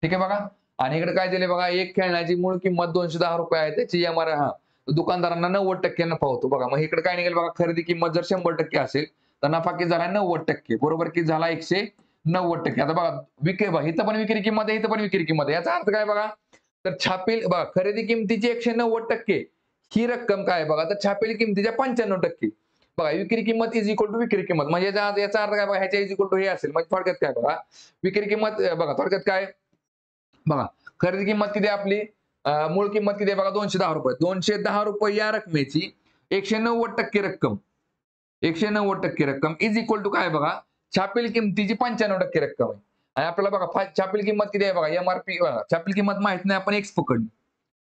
ठीक आहे बघा. आणि इकडे काय दिले बघा, एक खेळण्याची मूळ किंमत 210 रुपये आहे, त्याची दुकानदारांना 90% नफा होतो. बघा मग इकडे काय निघेल बघा, खरेदी किंमत जर 100% असेल तर नफा किती झाला? 90%. बरोबर किती झाला? 190%. आता बघा विक्री बघा, इथं पण विक्री किंमत आहे, इथं पण विक्री किंमत आहे. याचा अर्थ काय बघा, तर छापील बघा खरेदी किमतीची 190% ही रक्कम काय बघा, तर छापील किमतीच्या 95%. बघा विक्री किंमत इज इक्वल टू विक्री किंमत म्हणजे याचा अर्थ काय बघा, ह्याच्या इज इक्वल टू हे असेल. म्हणजे थोडक्यात काय बघा, विक्री किंमत बघा थोडक्यात काय बघा, खरेदी किंमत किती आहे आपली? मूळ किंमत किती आहे बघा? 210 रुपये. 210 रुपये या रकमेची 190% रक्कम, 190% रक्कम इज इक्वल टू काय बघा, छापील किमतीची 95% रक्कम आहे. आणि आपल्याला बघा छापील किंमत किती आहे बघा, एमआरपी छापील किंमत माहित नाही, आपण एक्स पकडली.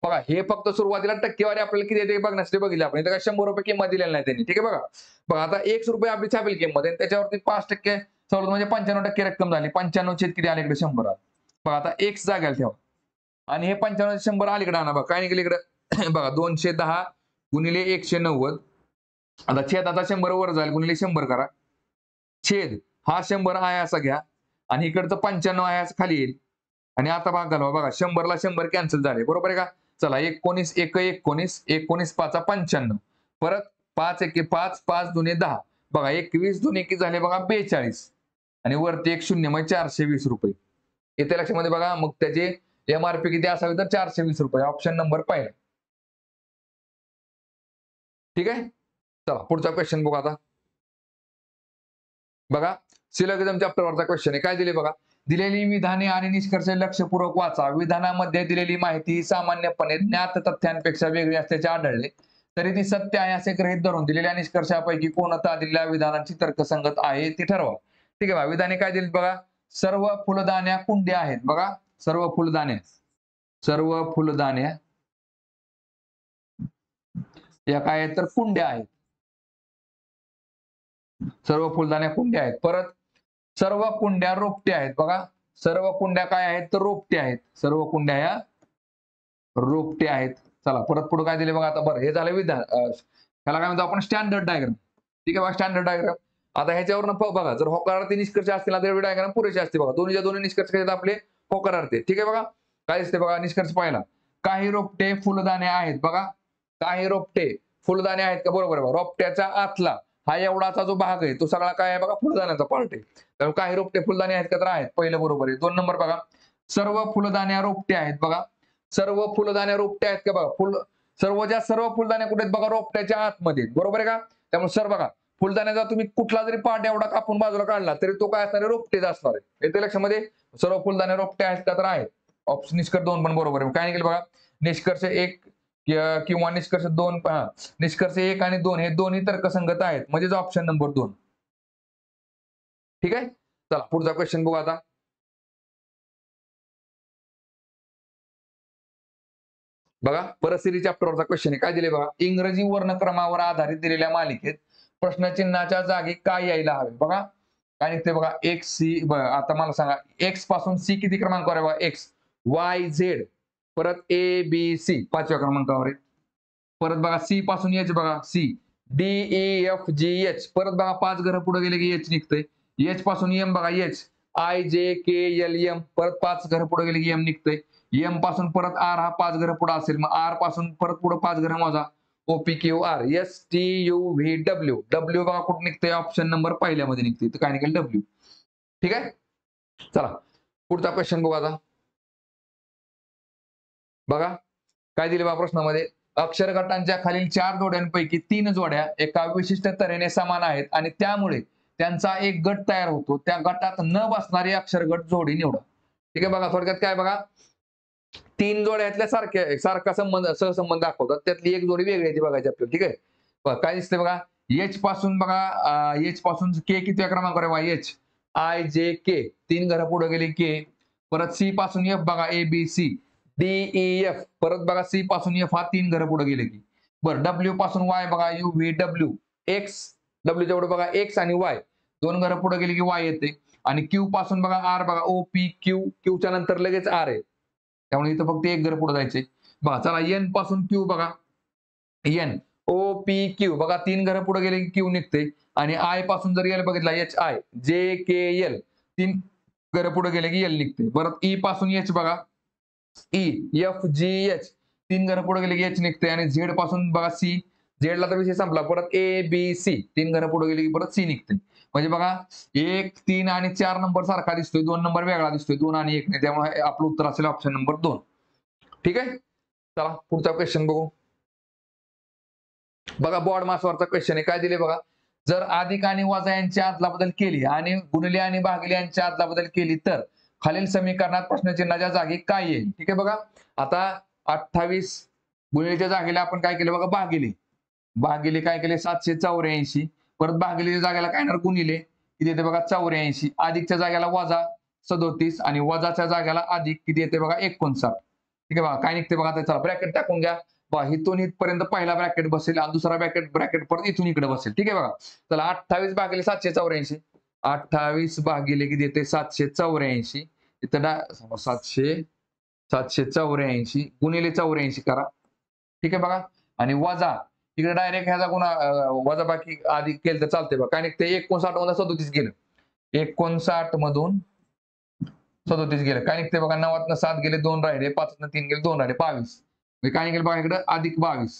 बघा हे फक्त सुरुवातीला टक्केवारी आपल्याला किती येते बघण्यासाठी बघितलं आपण. इथं काय 100 रुपये किंमत दिलेली नाही त्यांनी. ठीक आहे बघा. बघा आता ₹1 आपली छापील किंमत आहे, त्याच्यावरती 5% सवलत म्हणजे 95% रक्कम झाली. 95 छेद किती आले इकडे? 100 आले. बघा आता एक्स जाग्याला ठेवा आणि हे 95 100 अलीकडे आणा. बघा काय निघेल इकडे? बघा 210 गुणिले 190. आता छेदाचा 100 वर जाईल गुणिले 100 करा. छेद हा 100 आहे असा घ्या आणि इकडचं 95 आहे असं खाली येईल. आणि आता भाग घालवा बघा, 100 ला 100 कॅन्सल झाले बरोबर आहे का? चला 19 1 19 19 5 95. परत 5 1 5 5 दुने 10. बघा 21 दुने किती झाले बघा? 42. आणि वरती एक शून्य म्हणजे 420 रुपये. येते लक्षामध्ये बघा. मग त्याचे एमआरपी किती असावी? तर 420 रुपये. ऑप्शन नंबर पहिला. ठीक आहे. चला पुढचा क्वेश्चन बघू आता. बघा सिलोगिझम चॅप्टरवरचा क्वेश्चन आहे. काय दिले बघा, दिलेली विधाने आणि निष्कर्ष लक्षपूर्वक वाचा. विधानामध्ये दिलेली माहिती सामान्यपणे ज्ञात तथ्यांपेक्षा वेगळी असल्याचे आढळले तरी ती सत्य आहे असे गृहीत धरून दिलेल्या निष्कर्षापैकी कोणता दिलेल्या विधानाची तर्कसंगत आहे ती ठरवा. ठीक आहे बघा, विधाने काय दिलीत बघा, सर्व फुलदाण्या कुंड्या आहेत. बघा सर्व फुलदाण्या, सर्व फुलदाण्या या काय आहेत तर कुंड्या आहेत. सर्व फुलदाण्या कुंड्या आहेत. परत सर्व कुंड्या रोपट्या आहेत. बघा सर्व कुंड्या काय आहेत तर रोपट्या आहेत. सर्व कुंड्या या रोपट्या आहेत. चला परत पुढे काय दिले बघा. आता बरं हे झालं विधान, त्याला काय म्हणतो आपण स्टँडर्ड डायग्राम. ठीक आहे बघा स्टँडर्ड डायग्राम. आता ह्याच्यावरून बघा जर होकारार्थी निष्कर्ष असतील तर डायग्राम पुरेसे असते बघा. दोन्हीच्या दोन्ही निष्कर्ष आपले होकारार्थी. ठीक आहे बघा काय दिसते बघा निष्कर्ष पाहिला, काही रोपटे फुलदाणे आहेत. बघा काही रोपटे फुलदाणे आहेत का? बरोबर आहे. रोपट्याचा आतला हा एवढाचा जो भाग आहे तो सगळा काय आहे बघा फुलदाण्याचा पार्ट आहे. त्यामुळे काही रोपटे फुलदाणे आहेत का? तर आहेत. पहिलं बरोबर आहे. 2 नंबर बघा सर्व फुलदाण्या रोपटे आहेत. बघा सर्व फुलदाण्या रोपटे आहेत का? बघा सर्व फुलदाण्या कुठे आहेत बघा? रोपट्याच्या आतमध्ये. बरोबर आहे का? त्यामुळे सर बघा फुलदाण्याचा तुम्ही कुठला जरी पार्ट एवढा कापून बाजूला काढला तरी तो काय असणार आहे? रोपटेच असणार आहे. येते लक्षामध्ये सर्व फुलदाण्या रोपटे आहेत का? तर आहेत. ऑप्शन निष्कर्ष 2 पण बरोबर आहे. काय निघेल बघा निष्कर्ष 1 किंवा निष्कर्ष 2 निष्कर्ष 1 आणि 2 हे दोन्ही तर्कसंगत आहेत म्हणजे ऑप्शन नंबर 2. ठीक आहे. चला पुढचा क्वेश्चन बघू आता. बघा परस्थिती चॅप्टरवरचा क्वेश्चन आहे. काय दिले बघा, इंग्रजी वर्णक्रमावर आधारित दिलेल्या मालिकेत प्रश्नचिन्हाच्या जागी काय यायला हवे? बघा काय निघते बघा एक्स सी. आता मला सांगा एक्स पासून सी किती क्रमांकावर आहे बघा? एक्स वाय झेड परत ए बी सी 5व्या क्रमांकावर आहे. परत बघा सी पासून एच बघा C D E F G H परत बघा 5 घरं पुढे गेले की एच निघतंय एच पासून एम बघा एच आय जे के एल एम परत 5 घरं पुढे गेले की एम निघतंय एम पासून परत आर हा 5 घरं पुढे असेल मग आर पासून परत पुढे 5 घरं मोजा O P Q R S T U V W W बघा कुठे निघतंय ऑप्शन नंबर पहिल्यामध्ये निघते तर काय निघेल डब्ल्यू ठीक आहे चला पुढचा क्वेश्चन बघू आता बघा काय दिले बा प्रश्नामध्ये अक्षर गटांच्या खालील 4 जोड्यांपैकी 3 जोड्या एका विशिष्ट तऱ्हेने समान आहेत आणि त्यामुळे त्यांचा एक गट तयार होतो त्या गटात न बसणारी अक्षर गट जोडी निवडा ठीक आहे बघा थोडक्यात काय बघा 3 जोड्यातल्या सारखा संबंध सहसंबंध दाखवतात त्यातली एक जोडी वेगळी आहे ती बघायची आपल्याला ठीक आहे काय दिसतंय बघा एच पासून बघा एच पासून के किती क्रमांक आहे एच आय जे के 3 घरं पुढे गेली के परत सी पासून एफ बघा A B C D E F परत बघा सी पासून एफ हा 3 घरं पुढे गेले की बरं डब्ल्यू पासून वाय बघा you V W x W जेवढं बघा एक्स आणि वाय 2 घरं पुढे गेली की वाय येते आणि क्यू पासून बघा आर बघा ओ पी क्यू क्यूच्या नंतर लगेच आर आहे त्यामुळे इथं फक्त एक घर पुढे जायचे बघा चला एन पासून क्यू बघा एन ओ पी क्यू बघा 3 घरं पुढे गेले की क्यू निघते आणि आय पासून जर एल बघितला एच आय जे के एल 3 घरं पुढे गेले की एल निघते परत ई पासून एच बघा ई एफ जी एच 3 घरं पुढे गेले की एच निघते आणि झेड पासून बघा सी झेडला तर विषय संपला परत ए बी सी 3 घरं पुढे गेले की परत सी निघते म्हणजे बघा 1 3 आणि 4 नंबर सारखा दिसतोय 2 नंबर वेगळा दिसतोय 2 आणि 1 नाही त्यामुळे आपलं उत्तर असेल ऑप्शन नंबर 2 ठीक आहे चला पुढचा क्वेश्चन बघू बघा बॉड मासवरचा क्वेश्चन आहे काय दिले बघा जर अधिक आणि वजा यांच्या अदला बदल केली आणि गुणिले आणि भागिले यांच्या अदला बदल केली तर खालील समीकरणात प्रश्नचिन्हाच्या जागी काय येईल ठीक आहे बघा आता 28 गुणिलेच्या जागेला आपण काय केलं बघा भागिले काय केले 784 परत भागिलेच्या जागेला काय येणार गुणिले किती येते बघा 84 अधिकच्या जागेला वजा 37 आणि वजाच्या जागेला अधिक किती येते बघा 59 ठीक आहे बघा काय निघते बघा चला ब्रॅकेट टाकून घ्या इथून इथपर्यंत पहिला ब्रॅकेट बसेल आणि दुसरा ब्रॅकेट परत इथून इकडे बसेल ठीक आहे बघा चला 28 भागिले 784 28 भागिले किती येते 784 इथं 784 गुणिले 84 करा ठीक आहे बघा आणि वजा तिकडे डायरेक्ट ह्याचा गुणा वजा बाकी आधी केलं तर चालते बघा काय निघते 59 मधून 37 गेलं 59 मधून 37 गेलं काय निघते बघा 9 7 गेले 2 राहिले 5 3 गेले 2 राहिले 22 काय निघेल बघा इकडे अधिक 22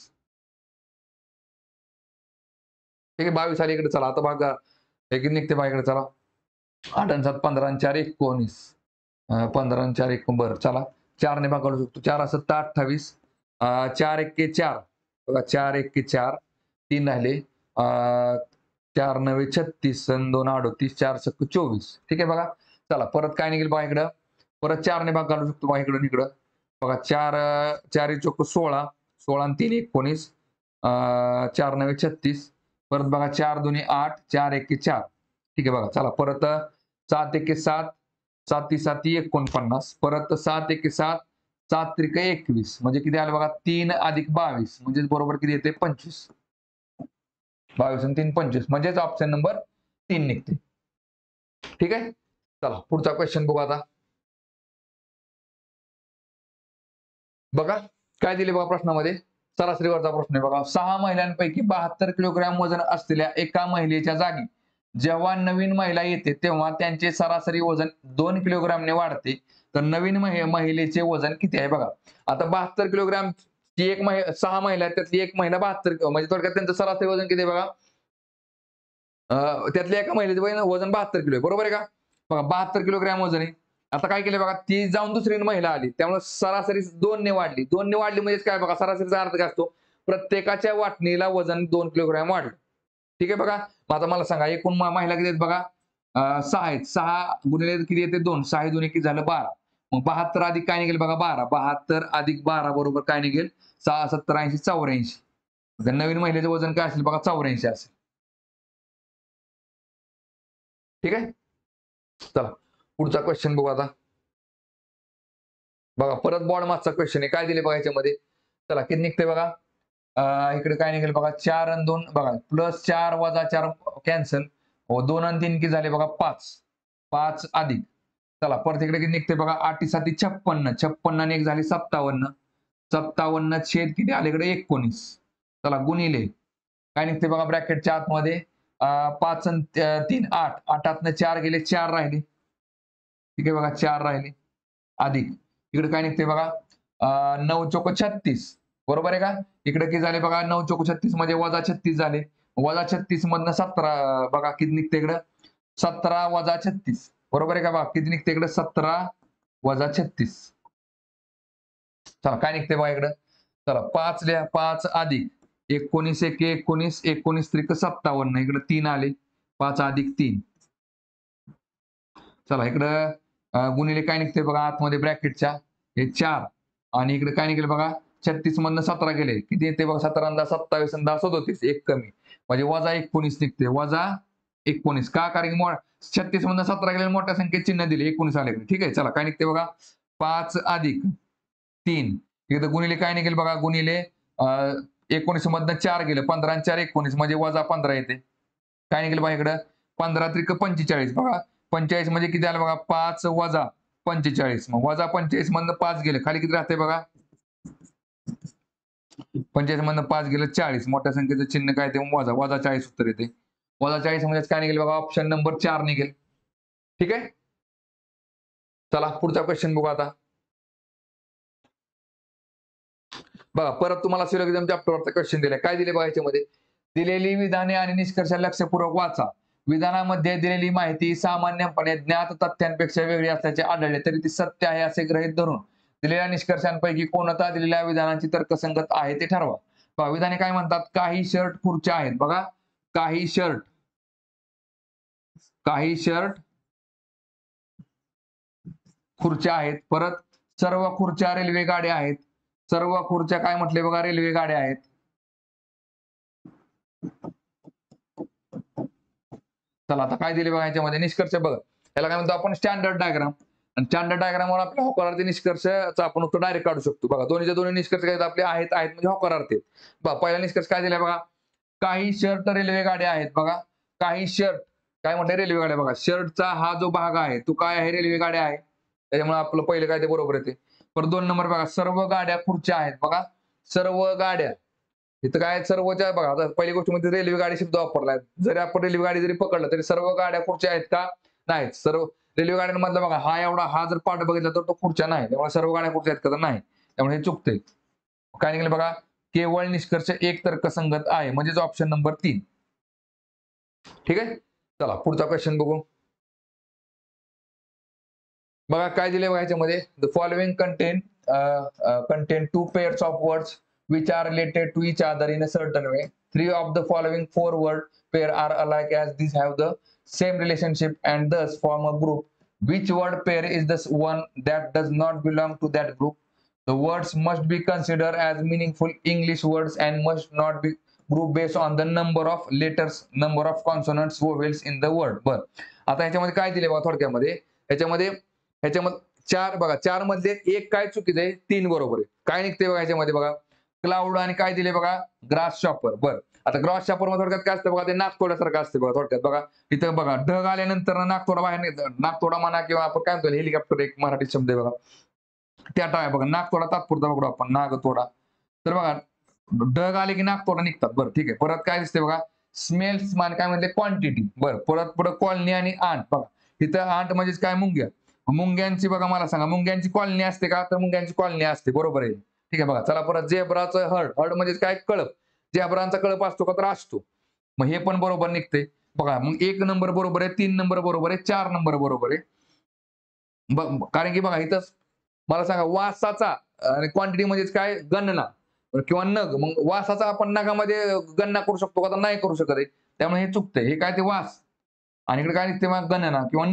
ठीक आहे 22 आले इकडे चला आता बघा एक निघते बघा इकडे चला 8 आणि 7 15 आणि 4 19 15 आणि 4 19 बरं चला 4 ने भागवू शकतो 4 असं 28 4 1 4 बघा 4 1 4 3 राहिले 4 9 36 आणि 2 38 4 7 24 ठीक आहे बघा चला परत काय निघेल बघा इकडं परत 4 ने भाग घालू शकतो बघा इकडं इकडं बघा 4 4 चौक 16 16 आणि 3 19 4 9 36 परत बघा 4 2 8 4 1 4 ठीक आहे बघा चला परत 7 1 7 7 7 49 परत 7 1 7 7 त्रिक 21 म्हणजे किती आलं बघा 3 अधिक 22 म्हणजे बरोबर किती येते 25 22 आणि 3 25 म्हणजेच ऑप्शन नंबर 3 निघते ठीक आहे चला पुढचा क्वेश्चन बघू आता बघा काय दिले बघा प्रश्नामध्ये सरासरीवरचा प्रश्न आहे बघा 6 महिलांपैकी 72 किलोग्रॅम वजन असलेल्या एका महिलेच्या जागी जेव्हा नवीन महिला येते तेव्हा त्यांचे सरासरी वजन 2 किलोग्रॅमने वाढते तर नवीन महिलेचे वजन किती आहे बघा आता 72 किलोग्रॅम ची एक 6 महिला आहेत त्यातली एक महिला 72 म्हणजे थोडक्यात त्यांचं सरासरी वजन किती आहे बघा त्यातल्या एका महिलेचं वजन 72 किलो आहे बरोबर आहे का बघा 72 किलोग्रॅम वजन आहे आता काय केलं बघा ती जाऊन दुसरी महिला आली त्यामुळे सरासरी 2 ने वाढली 2 ने वाढली म्हणजे काय बघा सरासरीचा अर्थ काय असतो प्रत्येकाच्या वाटणीला वजन 2 किलोग्रॅम वाढलं ठीक आहे बघा आता मला सांगा एकूण महिला किती आहेत बघा 6 आहेत 6 गुणिले किती येते 2 6 2 किती झालं 12 मग 72 अधिक काय निघेल बघा 12 72 अधिक 12 बरोबर काय निघेल 6 70 80 84 नवीन महिलेचं वजन काय असेल बघा 84 असेल ठीक आहे चला पुढचा क्वेश्चन बघू आता बघा परत बॉड मासचा क्वेश्चन आहे काय दिले बघा याच्यामध्ये चला किती निघते बघा इकडे काय निघेल बघा 4 आणि 2 बघा +4 वजा 4 कॅन्सल 2 आणि 3 किती झाले बघा 5 अधिक चला परत इकडे किती निघते बघा 8 7 56 56 आणि 1 झाले 57 57 छेद किती आले इकडे 19 चला गुणिले काय निघते बघा ब्रॅकेटच्या आतमध्ये 5 आणि 3 8, 8तनं 4 गेले 4 राहिले. ठीक आहे बघा 4 राहिले अधिक इकडे काय निघते बघा 9 चोक 36 बरोबर आहे का. इकडे किती झाले बघा 9 चोक 36 म्हणजे वजा 36 झाले. वजा 36 मधनं 17 बघा किती निघते इकडं 17 वजा 36 बरोबर आहे का बघा किती निघते इकडे 17 वजा 36. चला काय निघते बघा इकडं चला 5 लिहा 5 अधिक 19 1 19 19 त्रिक 57 इकडे 3 आले 5 अधिक 3. चला इकडं गुणिले काय निघते बघा आतमध्ये ब्रॅकेटच्या हे 4 आणि इकडे काय निघेल बघा 36 मधनं 17 गेले किती येते बघा 17 आणि 10 27 आणि 10 37 एक कमी म्हणजे वजा 19 निघते वजा 19 का कारण की 36 मधनं 17 गेले मोठ्या संख्येत चिन्ह दिले 19 आले ठीक आहे. चला काय निघते बघा 5 अधिक 3 इकडे गुणिले काय निघेल बघा गुणिले 19 मधनं 4 गेले 15 आणि 4 19 म्हणजे वजा 15 येते. काय निघेल बघा इकडं 15 त्रिक 45 बघा 45 म्हणजे किती आलं बघा 5 वजा 45 मग वजा 45 मधनं 5 गेले खाली किती राहते बघा 45 मधनं 5 गेले 40 मोठ्या संख्येचं चिन्ह काय ते वजा वजा 40 उत्तर येते. वजा 40 म्हणजे काय निघेल बघा ऑप्शन नंबर 4 निघेल. ठीक आहे. चला पुढचा क्वेश्चन बघू आता बघा परत तुम्हाला सिलोगिझम चॅप्टरवरचा क्वेश्चन दिलाय काय दिले बघा याच्यामध्ये दिलेली विधाने आणि निष्कर्ष लक्षपूर्वक वाचा. विधानामध्ये दिलेली माहिती सामान्यपणे ज्ञात तथ्यांपेक्षा वेगळी असल्याचे आढळले तरी ती सत्य आहे असे गृहीत धरून दिलेल्या निष्कर्षांपैकी कोणता दिलेल्या विधानांची तर्कसंगत आहे ते ठरवा. बघा विधाने काय म्हणतात काही शर्ट खुर्च्या आहेत बघा काही शर्ट खुर्च्या आहेत परत सर्व खुर्च्या रेल्वे गाड्या आहेत. सर्व खुर्च्या काय म्हटले बघा रेल्वे गाड्या आहेत. चला आता काय दिले बघा याच्यामध्ये निष्कर्ष बघा याला काय म्हणतो आपण स्टँडर्ड डायग्राम आणि स्टँडर्ड डायग्रामवर आपल्या होकारार्थी निष्कर्षचा आपण उत्तर डायरेक्ट काढू शकतो. बघा दोन्हीचे दोन्ही निष्कर्ष काय आपले आहेत म्हणजे होकारार्थी बघा पहिला निष्कर्ष काय दिलाय बघा काही शर्ट रेल्वे गाड्या आहेत बघा काही शर्ट काय म्हणते रेल्वे गाड्या बघा शर्टचा हा जो भाग आहे तो काय आहे रेल्वे गाड्या आहे त्याच्यामुळे आपलं पहिलं काय ते बरोबर येते. पर 2 नंबर बघा सर्व गाड्या खुर्च्या आहेत बघा सर्व गाड्या इथं काय सर्वच्या बघा आता पहिली गोष्ट म्हणजे रेल्वे गाडी शब्द वापरलाय जरी आपण रेल्वे गाडी जरी पकडलं तरी सर्व गाड्या खुर्च्या आहेत का नाहीत. सर्व रेल्वे गाड्यांमधला बघा हा एवढा हा जर पार्ट बघितला तर तो खुर्च्या नाही त्यामुळे सर्व गाड्या खुर्च्या आहेत का तर नाही त्यामुळे हे चुकते. काय निघेल बघा केवळ निष्कर्ष एक तर्कसंगत आहे म्हणजेच ऑप्शन नंबर 3. ठीक आहे. चला पुढचा क्वेश्चन बघू बघा काय दिले बघा याच्यामध्ये the following content 2 pairs of words which are related to each other in a certain way. 3 of the following 4 word pair are alike as these have the same relationship and thus form a group. Which word pair is the one that does not belong to that group? The words must be considered as meaningful English words and must not be grouped based on the number of letters, number of consonants, vowels in the word. बर आता ह्याच्यामध्ये काय दिले बघा थोडक्यामध्ये ह्याच्यामध्ये 4 बघा 4 मधले एक काय चुकीचं आहे 3 बरोबर आहे. काय निघते बघा ह्याच्यामध्ये बघा क्लाउड आणि काय दिले बघा ग्रास शॉपर. बर आता ग्रास शॉपर मध्ये थोडक्यात काय असतं बघा ते नाकतोड्यासारखं असते बघा थोडक्यात बघा इथं बघा ढग आल्यानंतर नाकतोडा बाहेर नाकतोडा म्हणा किंवा आपण काय म्हणतो हेलिकॉप्टर एक मराठी शब्द आहे बघा त्या टाय बघा नाकतोडा तात्पुरता बघू आपण नागतोडा तर बघा ढग आले की नाकतोडा निघतात. बरं ठीक आहे परत काय दिसते बघा स्मेल्स मान काय म्हणले क्वांटिटी. बरं परत पुढे कॉलनी आणि आंट बघा इथं आंट म्हणजेच काय मुंग्या मुंग्यांची बघा मला सांगा मुंग्यांची कॉलनी असते का तर मुंग्यांची कॉलनी असते बरोबर आहे. ठीक आहे बघा चला परत झेब्राचं हर्ड म्हणजे काय कळप झेब्रांचा कळप असतो का तर असतो मग हे पण बरोबर निघते बघा मग 1 नंबर बरोबर आहे 3 नंबर बरोबर आहे 4 नंबर बरोबर आहे कारण की बघा इथं मला सांगा वासाचा आणि क्वांटिटी म्हणजेच काय गणना किंवा नग मग वासाचा आपण नगामध्ये गणना करू शकतो का तर नाही करू शकत आहे त्यामुळे हे चुकतंय हे काय ते वास आणि इकडे काय निघते मग गणना किंवा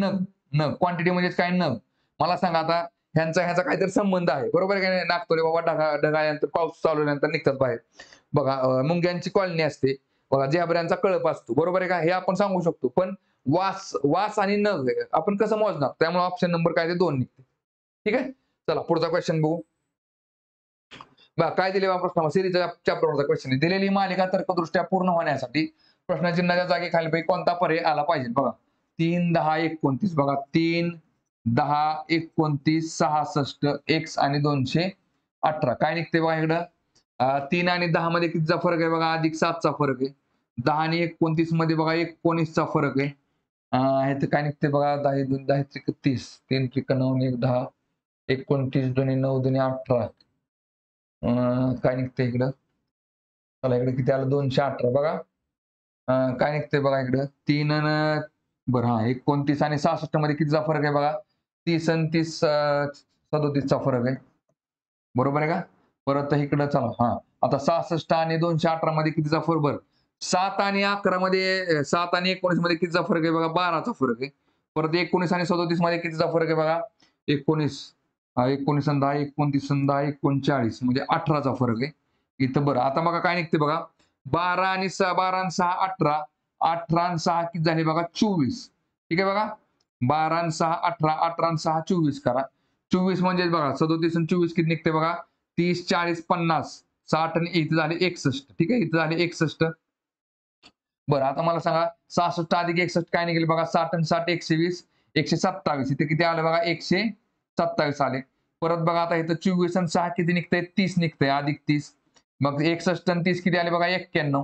नग क्वांटिटी म्हणजेच काय नग मला सांगा आता ह्याचा काहीतरी संबंध आहे बरोबर आहे का नागतोडे बाबा ढगाल्यानंतर पाऊस चालू झाल्यानंतर निघतात बाहेर बघा मुंग्यांची कॉलनी असते बघा झेब्रांचा कळप असतो बरोबर आहे का हे आपण सांगू शकतो पण वास आणि नग आपण कसं मोजणार त्यामुळे ऑप्शन नंबर काय ते 2 निघते. ठीक आहे. चला पुढचा क्वेश्चन बघू बघा काय दिले प्रश्न सिरीजच्या चॅप्टरवरचा क्वेश्चन आहे दिलेली मालिका तर्कदृष्ट्या पूर्ण होण्यासाठी प्रश्नचिन्हाच्या जागी खालीपैकी कोणता पर्याय आला पाहिजे बघा 3 10 29 बघा 3 10 29 66 x आणि 218 काय निघते बघा इकडं 3 आणि 10 मध्ये कितीचा फरक आहे बघा, अधिक 7चा फरक आहे. 10 आणि 29 मध्ये बघा 19चा फरक आहे. ह्याचं काय निघते बघा, 10 2 10 त्रिक 30, 3 त्रिक 9 1 10, 29 दोन्ही 9 दोन्ही 18. काय निघते इकडं? चला इकडे किती आलं, 218 बघा. काय निघते बघा इकडं, 3 अन् बरं हां, 29 आणि 66 मध्ये कितीचा फरक आहे बघा, 30 आणि 30 37चा फरक आहे. बरोबर आहे का? परत इकडं चला हां, आता 66 आणि 218 मध्ये कितीचा फरक, बरं 7 आणि 11 मध्ये 7 आणि 19 मध्ये कितीचा फरक आहे बघा, 12चा फरक आहे. परत 19 आणि 37 मध्ये कितीचा फरक आहे बघा, 19 19 आणि 10 29 आणि 10 39 म्हणजे 18चा फरक आहे. इथं बरं आता बघा काय निघते बघा, 12 आणि 6 12 आणि 6 18, 18 आणि 6 किती झाले बघा 24. ठीक आहे बघा. 12 आणि 6 18, 18 आणि 6 24 करा. 24 म्हणजे बघा 37 आणि 24 किती निघते बघा, 30 40 50 60 आणि इथे झाले 61. ठीक आहे, इथे झाले 61. बरं आता मला सांगा 66 अधिक 61 काय निघेल बघा, 60 आणि 60 120, 127. इथे किती आलं बघा, 127 आले. परत बघा आता इथं 24 आणि 6 किती निघतंय, 30 निघतंय, अधिक 30. मग 61 आणि 30 किती आले बघा, 91.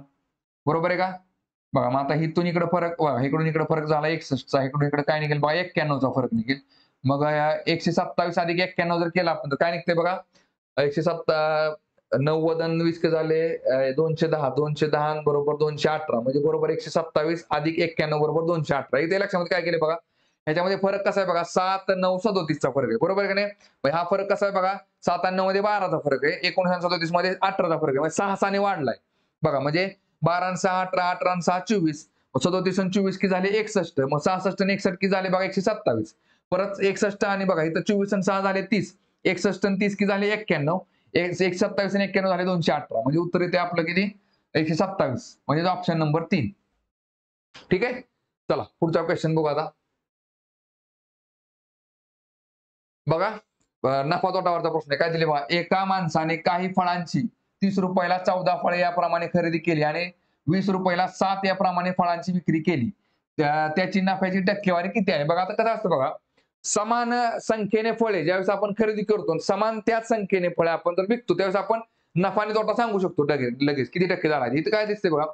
बरोबर आहे का? बघा मग आता इथून इकडे फरक बघा, इकडून इकडे फरक झाला 61चा, इकडून इकडे काय निघेल बघा, 91चा फरक निघेल. मग 127 अधिक 91 जर केला आपण तर काय निघते बघा, 90 आणि 20 के झाले 210, 210 बरोबर 218 म्हणजे बरोबर 127 अधिक 91 बरोबर 218. इथे लक्षामध्ये काय केले बघा, ह्याच्यामध्ये फरक कसा आहे बघा, 7 9 37चा फरक आहे. बरोबर आहे का नाही? मग हा फरक कसा आहे बघा, 7 आणि 9 मध्ये 12चा फरक आहे, 19 आणि 37 मध्ये 18चा फरक आहे, म्हणजे 6 ने वाढलाय बघा. म्हणजे 12 आणि 6 18, 18 आणि 6 24, 37 आणि 24 की झाले 61, मग 66 आणि 61 की झाले बघा 127. परत 61 आणि बघा इथं 24 आणि 6 झाले 30, 61 आणि 30 की झाले 91, 127 आणि 91 झाले 218. म्हणजे उत्तर येते आपलं किती, 127. म्हणजे ऑप्शन नंबर 3. ठीक आहे. चला पुढचा क्वेश्चन बघू आता. बघा नफा तोटावरचा प्रश्न आहे. काय दिले बघा, एका माणसाने काही फळांची 30 रुपयाला 14 फळे याप्रमाणे खरेदी केली आणि 20 रुपयाला 7 याप्रमाणे फळांची विक्री केली. त्याची नफ्याची टक्केवारी किती आहे? बघा आता कसं असतं बघा, समान संख्येने फळे ज्यावेळेस आपण खरेदी करतो, समान त्याच संख्येने फळे आपण जर विकतो, त्यावेळेस आपण नफा आणि तोटा सांगू शकतो लगेच किती टक्के झाला. इथं काय दिसते बघा,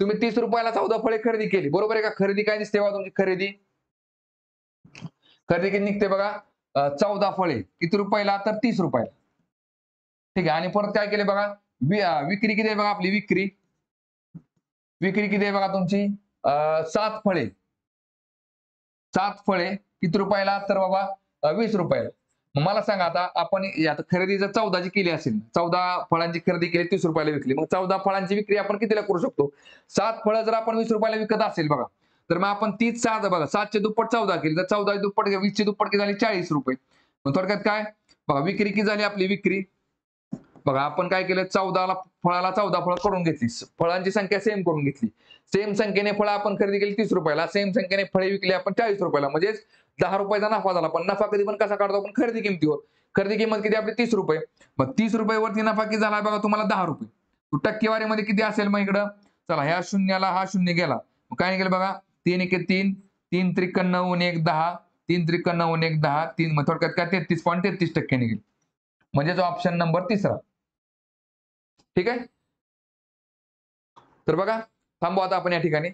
तुम्ही 30 रुपयाला 14 फळे खरेदी केली. बरोबर आहे का? खरेदी काय दिसते बघा तुमची, खरेदी खरेदी किती निघते बघा, 14 फळे किती रुपयाला, तर 30 रुपयाला. ठीक आहे. आणि परत काय केले बघा, विक्री किती आहे बघा आपली, विक्री विक्री किती आहे बघा तुमची, 7 फळे. 7 फळे किती रुपयाला, तर बाबा 20 रुपयाला. मग मला सांगा आता आपण आता खरेदी जर 14 ची केली असेल, 14 फळांची खरेदी केली 30 रुपयाला विकली, मग 14 फळांची विक्री आपण कितीला करू शकतो, 7 फळं जर आपण 20 रुपयाला विकत असेल बघा, तर मग आपण 30 7 बघा, 7 चे दुप्पट 14 केली, तर 14 ची दुप्पट 20 ची दुप्पट किती झाली, 40 रुपये. मग थोडक्यात काय बघा, विक्री किती झाली आपली, विक्री बघा आपण काय केलं, 14 फळाला 14 फळं करून घेतली, फळांची संख्या सेम करून घेतली. सेम संख्येने फळं आपण खरेदी केली 30 रुपयाला, सेम संख्येने फळे विकली आपण 40 रुपयाला, म्हणजे 10 रुपयाचा नफा झाला. पण नफा कधी पण कसा काढतो आपण, खरेदी किमतीवर. खरेदी किंमत किती आपली 30 रुपये, मग 30 रुपयावरती नफा किती झाला बघा तुम्हाला, 10 रुपये. टक्केवारीमध्ये किती असेल मग इकडं, चला ह्या शून्याला हा शून्य गेला, मग काय निघेल बघा, 3 1 3, 3 त्रिक 9 1 10, 3 त्रिक 9 1 10, 3 मग थोडक्यात काय 33.33% निघेल. म्हणजेच ऑप्शन नंबर 3. ठीक आहे. तर बघा थांबू आता आपण या ठिकाणी.